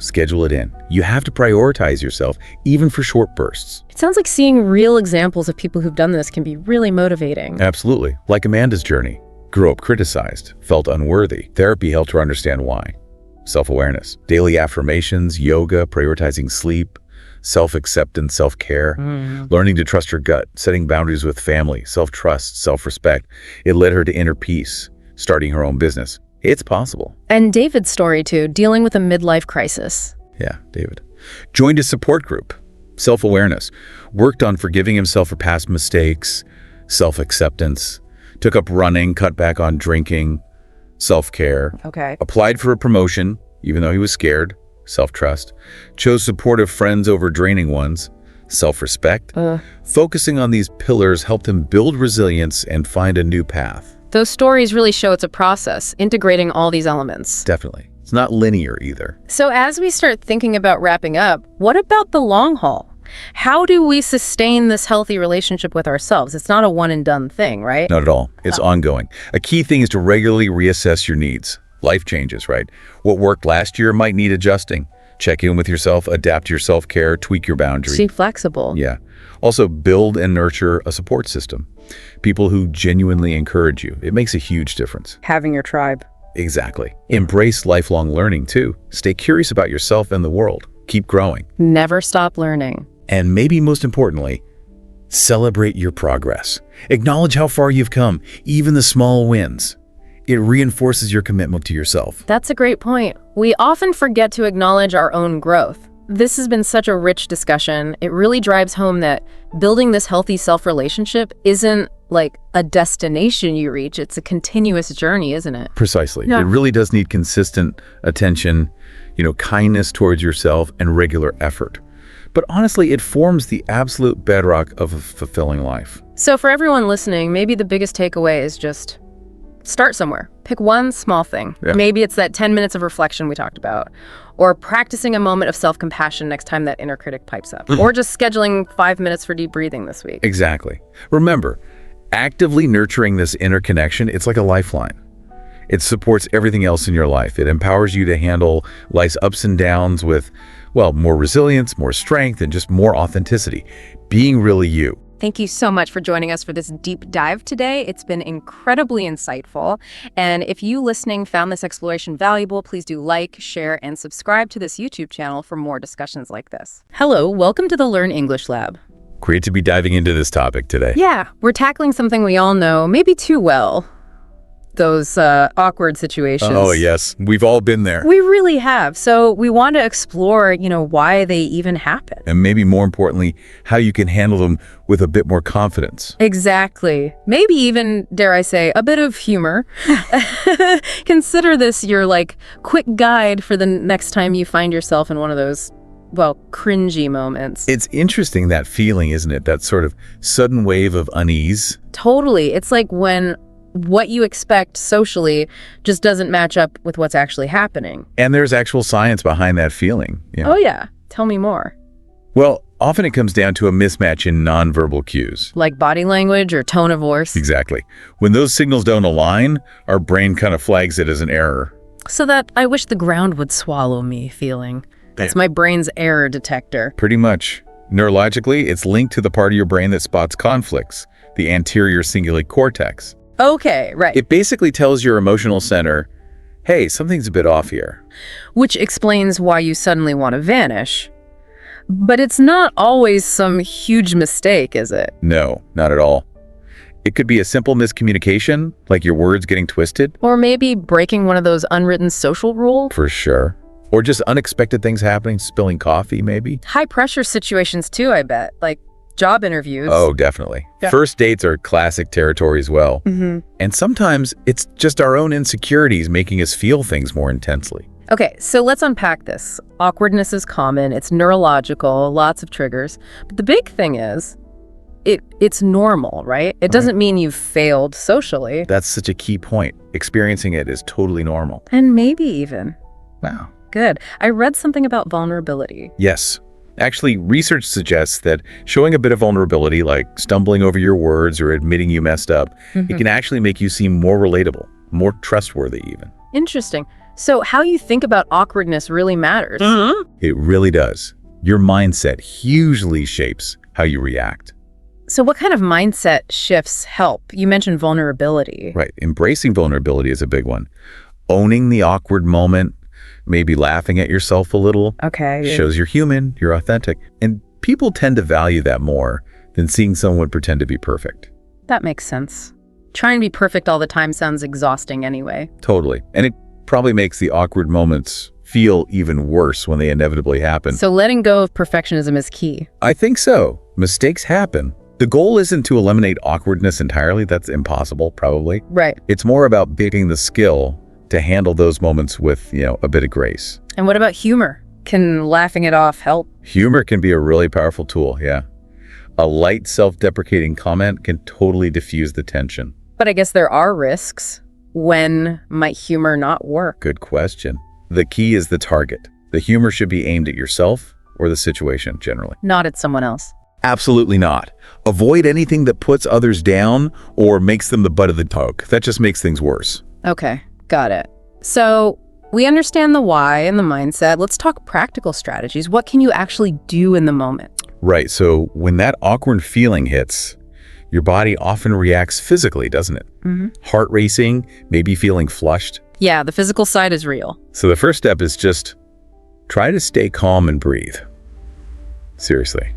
Schedule it in. You have to prioritize yourself, even for short bursts. It sounds like seeing real examples of people who've done this can be really motivating. Absolutely. Like Amanda's journey. Grew up criticized, felt unworthy. Therapy helped her understand why. Self-awareness, daily affirmations, yoga, prioritizing sleep, self-acceptance, self-care, learning to trust her gut, setting boundaries with family, self-trust, self-respect. It led her to inner peace, starting her own business. It's possible. And David's story too, dealing with a midlife crisis. Yeah, David. Joined a support group, self-awareness, worked on forgiving himself for past mistakes, self-acceptance, took up running, cut back on drinking, self-care. Okay. Applied for a promotion, even though he was scared, self-trust. Chose supportive friends over draining ones, self-respect. Focusing on these pillars helped him build resilience and find a new path. Those stories really show it's a process, integrating all these elements. Definitely. It's not linear either. So as we start thinking about wrapping up, what about the long haul? How do we sustain this healthy relationship with ourselves? It's not a one and done thing, right? Not at all. It's ongoing. A key thing is to regularly reassess your needs. Life changes, right? What worked last year might need adjusting. Check in with yourself, adapt your self-care, tweak your boundaries. Be flexible. Yeah. Also, build and nurture a support system. People who genuinely encourage you. It makes a huge difference. Having your tribe. Exactly. Embrace lifelong learning, too. Stay curious about yourself and the world. Keep growing. Never stop learning. And maybe most importantly, celebrate your progress. Acknowledge how far you've come, even the small wins. It reinforces your commitment to yourself. That's a great point. We often forget to acknowledge our own growth. This has been such a rich discussion. It really drives home that building this healthy self-relationship isn't like a destination you reach. It's a continuous journey, isn't it? Precisely. Yeah. It really does need consistent attention, kindness towards yourself and regular effort. But honestly, it forms the absolute bedrock of a fulfilling life. So for everyone listening, maybe the biggest takeaway is just start somewhere. Pick one small thing. Yeah. Maybe it's that 10 minutes of reflection we talked about, or practicing a moment of self-compassion next time that inner critic pipes up, or just scheduling 5 minutes for deep breathing this week. Exactly. Remember, actively nurturing this inner connection, it's like a lifeline. It supports everything else in your life. It empowers you to handle life's ups and downs with, more resilience, more strength, and just more authenticity. Being really you. Thank you so much for joining us for this deep dive today. It's been incredibly insightful. And if you listening found this exploration valuable, please do like, share, and subscribe to this YouTube channel for more discussions like this. Hello, welcome to the Learn English Lab. Great to be diving into this topic today. Yeah, we're tackling something we all know, maybe too well. Those awkward situations. Oh, yes. We've all been there. We really have. So we want to explore, why they even happen. And maybe more importantly, how you can handle them with a bit more confidence. Exactly. Maybe even, dare I say, a bit of humor. Consider this your, quick guide for the next time you find yourself in one of those, cringy moments. It's interesting, that feeling, isn't it? That sort of sudden wave of unease. Totally. It's like when what you expect socially just doesn't match up with what's actually happening. And there's actual science behind that feeling. Oh, yeah. Tell me more. Well, often it comes down to a mismatch in nonverbal cues. Like body language or tone of voice. Exactly. When those signals don't align, our brain kind of flags it as an error. So that I wish the ground would swallow me feeling. It's my brain's error detector. Pretty much. Neurologically, it's linked to the part of your brain that spots conflicts, the anterior cingulate cortex. Okay, right. It basically tells your emotional center, hey, something's a bit off here. Which explains why you suddenly want to vanish. But it's not always some huge mistake, is it? No, not at all. It could be a simple miscommunication, like your words getting twisted. Or maybe breaking one of those unwritten social rules? For sure. Or just unexpected things happening, spilling coffee, maybe. High-pressure situations, too, I bet. Like job interviews. Oh, definitely. Yeah. First dates are classic territory as well. And sometimes it's just our own insecurities making us feel things more intensely. Okay, so let's unpack this. Awkwardness is common. It's neurological, lots of triggers. But the big thing is, it's normal, right? It doesn't mean you've failed socially. That's such a key point. Experiencing it is totally normal. And maybe even. Wow. Good. I read something about vulnerability. Yes. Actually, research suggests that showing a bit of vulnerability, like stumbling over your words or admitting you messed up, it can actually make you seem more relatable, more trustworthy even. Interesting. So how you think about awkwardness really matters. It really does. Your mindset hugely shapes how you react. So what kind of mindset shifts help? You mentioned vulnerability. Right. Embracing vulnerability is a big one. Owning the awkward moment, maybe laughing at yourself a little. Okay. Shows you're human, you're authentic. And people tend to value that more than seeing someone pretend to be perfect. That makes sense. Trying to be perfect all the time sounds exhausting anyway. Totally. And it probably makes the awkward moments feel even worse when they inevitably happen. So letting go of perfectionism is key. I think so. Mistakes happen. The goal isn't to eliminate awkwardness entirely. That's impossible, probably. Right. It's more about building the skill to handle those moments with, a bit of grace. And what about humor? Can laughing it off help? Humor can be a really powerful tool, yeah. A light, self-deprecating comment can totally diffuse the tension. But I guess there are risks. When might humor not work? Good question. The key is the target. The humor should be aimed at yourself or the situation generally. Not at someone else. Absolutely not. Avoid anything that puts others down or makes them the butt of the joke. That just makes things worse. Okay, got it. So we understand the why and the mindset. Let's talk practical strategies. What can you actually do in the moment? Right. So when that awkward feeling hits, your body often reacts physically, doesn't it? Heart racing, maybe feeling flushed. Yeah, the physical side is real. So the first step is just try to stay calm and breathe. Seriously.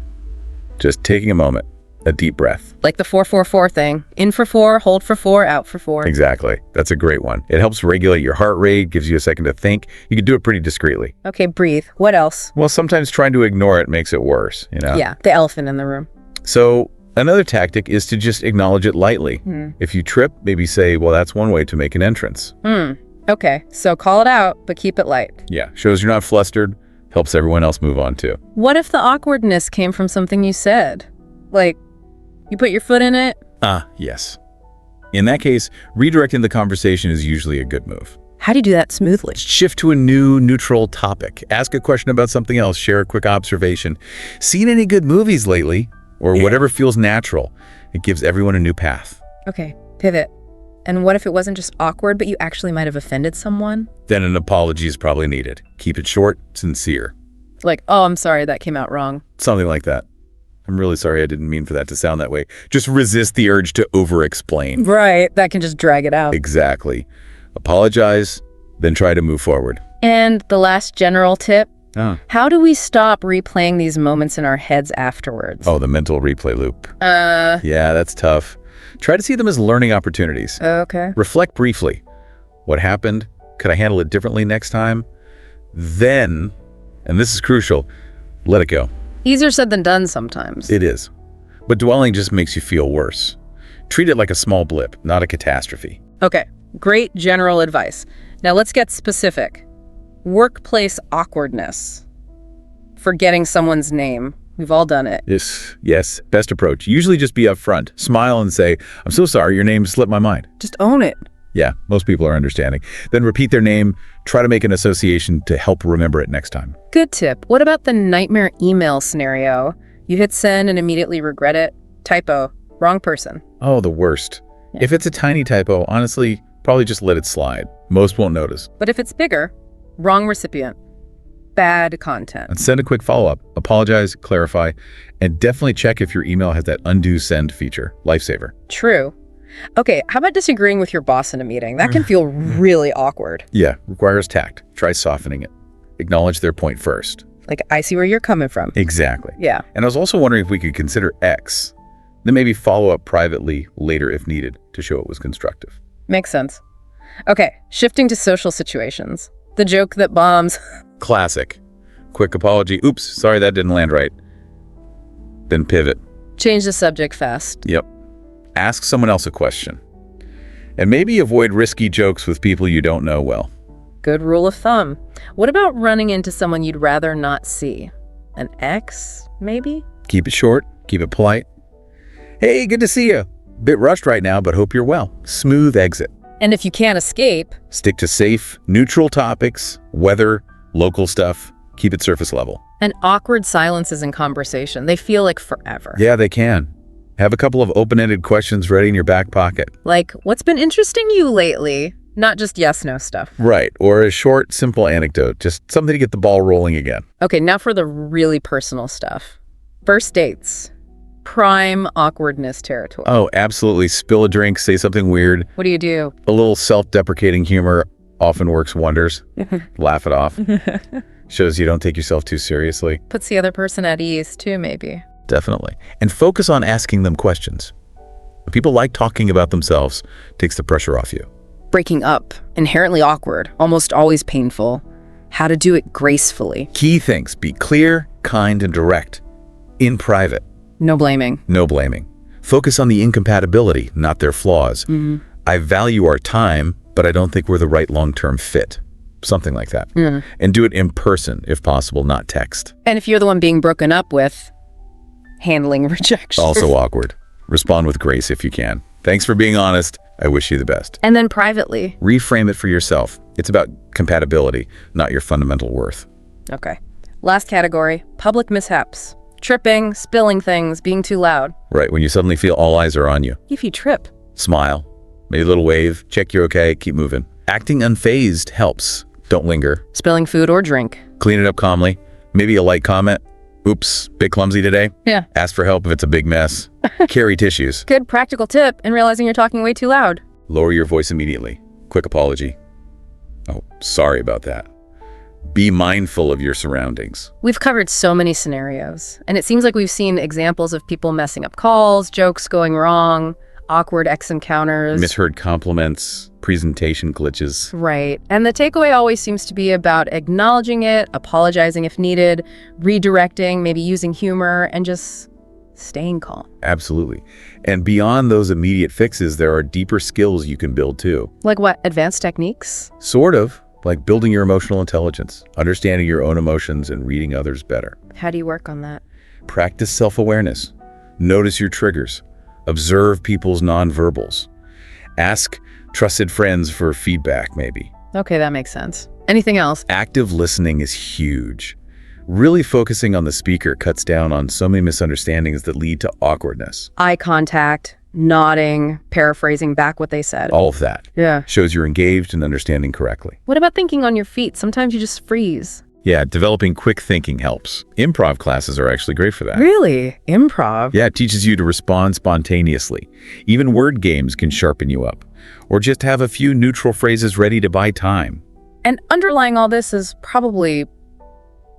Just taking a moment, a deep breath. Like the 4-4-4 thing. In for 4, hold for 4, out for 4. Exactly. That's a great one. It helps regulate your heart rate, gives you a second to think. You can do it pretty discreetly. Okay, breathe. What else? Well, sometimes trying to ignore it makes it worse, Yeah, the elephant in the room. So another tactic is to just acknowledge it lightly. If you trip, maybe say, well, that's one way to make an entrance. Okay, so call it out, but keep it light. Yeah, shows you're not flustered, helps everyone else move on too. What if the awkwardness came from something you said? Like, you put your foot in it? Yes. In that case, redirecting the conversation is usually a good move. How do you do that smoothly? Shift to a new, neutral topic. Ask a question about something else. Share a quick observation. Seen any good movies lately? Or whatever feels natural. It gives everyone a new path. Okay, pivot. And what if it wasn't just awkward, but you actually might have offended someone? Then an apology is probably needed. Keep it short, sincere. Like, oh, I'm sorry, that came out wrong. Something like that. I'm really sorry, I didn't mean for that to sound that way. Just resist the urge to over-explain. Right, that can just drag it out. Exactly. Apologize, then try to move forward. And the last general tip, how do we stop replaying these moments in our heads afterwards? Oh, the mental replay loop. Yeah, that's tough. Try to see them as learning opportunities. Okay. Reflect briefly. What happened? Could I handle it differently next time? Then, and this is crucial, let it go. Easier said than done sometimes. It is. But dwelling just makes you feel worse. Treat it like a small blip, not a catastrophe. Okay, great general advice. Now let's get specific. Workplace awkwardness. Forgetting someone's name. We've all done it. Yes, best approach. Usually just be upfront, smile and say, I'm so sorry, your name slipped my mind. Just own it. Yeah, most people are understanding. Then repeat their name, try to make an association to help remember it next time. Good tip. What about the nightmare email scenario? You hit send and immediately regret it. Typo. Wrong person. Oh, the worst. Yeah. If it's a tiny typo, honestly, probably just let it slide. Most won't notice. But if it's bigger, wrong recipient. Bad content. And send a quick follow-up. Apologize, clarify, and definitely check if your email has that undo send feature. Lifesaver. True. Okay, how about disagreeing with your boss in a meeting? That can feel really awkward. Yeah, requires tact. Try softening it. Acknowledge their point first. Like, I see where you're coming from. Exactly. Yeah. And I was also wondering if we could consider X, then maybe follow up privately later if needed to show it was constructive. Makes sense. Okay, shifting to social situations. The joke that bombs. Classic. Quick apology. Oops, sorry that didn't land right. Then pivot. Change the subject fast. Yep. Ask someone else a question. And maybe avoid risky jokes with people you don't know well. Good rule of thumb. What about running into someone you'd rather not see? An ex, maybe? Keep it short. Keep it polite. Hey, good to see you. Bit rushed right now, but hope you're well. Smooth exit. And if you can't escape, Stick to safe, neutral topics, weather, local stuff. Keep it surface level. and awkward silences in conversation, they feel like forever. Yeah, they can. Have a couple of open-ended questions ready in your back pocket. Like, what's been interesting you lately? Not just yes/no stuff. Right, or a short, simple anecdote, just something to get the ball rolling again. Okay, now for the really personal stuff. First dates. Prime awkwardness territory. Oh, absolutely. Spill a drink, say something weird. What do you do? A little self-deprecating humor often works wonders. Laugh it off. Shows you don't take yourself too seriously. Puts the other person at ease, too, maybe. Definitely. And focus on asking them questions. People like talking about themselves. Takes the pressure off you. Breaking up. Inherently awkward. Almost always painful. How to do it gracefully. Key things. Be clear, kind, and direct. In private. No blaming. No blaming. Focus on the incompatibility, not their flaws. I value our time, but I don't think we're the right long-term fit. Something like that. And do it in person, if possible, not text. And if you're the one being broken up with, handling rejection. Also awkward. Respond with grace if you can. Thanks for being honest. I wish you the best. And then privately. Reframe it for yourself. It's about compatibility, not your fundamental worth. Okay. Last category, public mishaps. Tripping, spilling things, being too loud. Right, when you suddenly feel all eyes are on you. If you trip. Smile. Maybe a little wave. Check you're okay. Keep moving. Acting unfazed helps. Don't linger. Spilling food or drink. Clean it up calmly. Maybe a light comment. Oops, bit clumsy today. Yeah. Ask for help if it's a big mess. Carry tissues. Good practical tip in realizing you're talking way too loud. Lower your voice immediately. Quick apology. Oh, sorry about that. Be mindful of your surroundings. We've covered so many scenarios, and it seems like we've seen examples of people messing up calls, jokes going wrong, awkward ex encounters. Misheard compliments, presentation glitches. Right. And the takeaway always seems to be about acknowledging it, apologizing if needed, redirecting, maybe using humor, and just staying calm. Absolutely. And beyond those immediate fixes, there are deeper skills you can build too. Like what? Advanced techniques? Sort of. Like building your emotional intelligence, understanding your own emotions, and reading others better. How do you work on that? Practice self-awareness. Notice your triggers. Observe people's nonverbals. Ask trusted friends for feedback, maybe. Okay, that makes sense. Anything else? Active listening is huge. Really focusing on the speaker cuts down on so many misunderstandings that lead to awkwardness. Eye contact, nodding, paraphrasing back what they said. All of that Yeah. shows you're engaged and understanding correctly. What about thinking on your feet? Sometimes you just freeze. Yeah, developing quick thinking helps. Improv classes are actually great for that. Really? Improv? Yeah, it teaches you to respond spontaneously. Even word games can sharpen you up. Or just have a few neutral phrases ready to buy time. And underlying all this is probably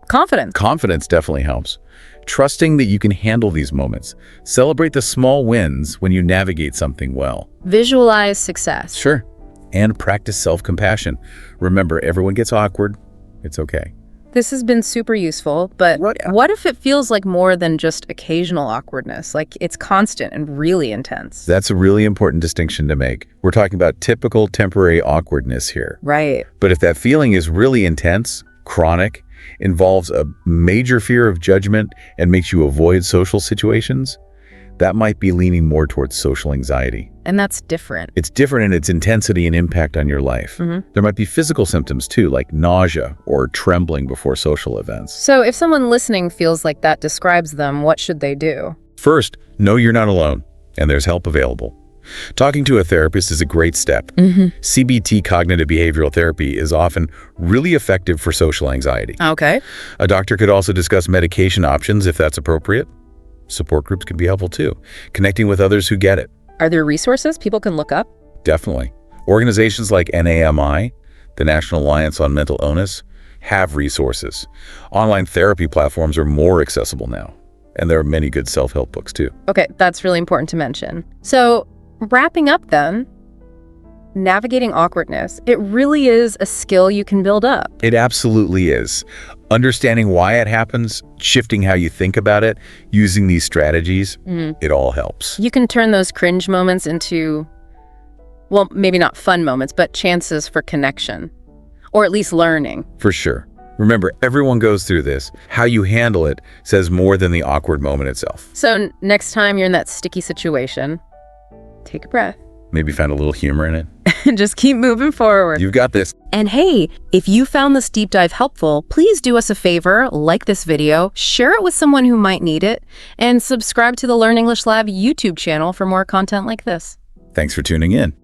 confidence. Confidence definitely helps. Trusting that you can handle these moments. Celebrate the small wins when you navigate something well. Visualize success. Sure. And practice self-compassion. Remember, everyone gets awkward. It's okay. This has been super useful, but what if it feels like more than just occasional awkwardness? Like it's constant and really intense. That's a really important distinction to make. We're talking about typical temporary awkwardness here. Right. But if that feeling is really intense, chronic, involves a major fear of judgment, and makes you avoid social situations, that might be leaning more towards social anxiety. And that's different. It's different in its intensity and impact on your life. There might be physical symptoms too, like nausea or trembling before social events. So if someone listening feels like that describes them, what should they do? First, know you're not alone, and there's help available. Talking to a therapist is a great step. CBT, cognitive behavioral therapy, is often really effective for social anxiety. Okay. A doctor could also discuss medication options if that's appropriate. Support groups can be helpful too, connecting with others who get it. Are there resources people can look up? Definitely. Organizations like NAMI, the National Alliance on Mental Illness, have resources. Online therapy platforms are more accessible now. And there are many good self-help books too. Okay, that's really important to mention. So, wrapping up then, navigating awkwardness, it really is a skill you can build up. It absolutely is. Understanding why it happens, shifting how you think about it, using these strategies, it all helps. You can turn those cringe moments into, well, maybe not fun moments, but chances for connection, or at least learning. For sure. Remember, everyone goes through this. How you handle it says more than the awkward moment itself. So next time you're in that sticky situation, take a breath. Maybe find a little humor in it. And just keep moving forward. You've got this. And hey, if you found this deep dive helpful, please do us a favor, like this video, share it with someone who might need it, and subscribe to the Learn English Lab YouTube channel for more content like this. Thanks for tuning in.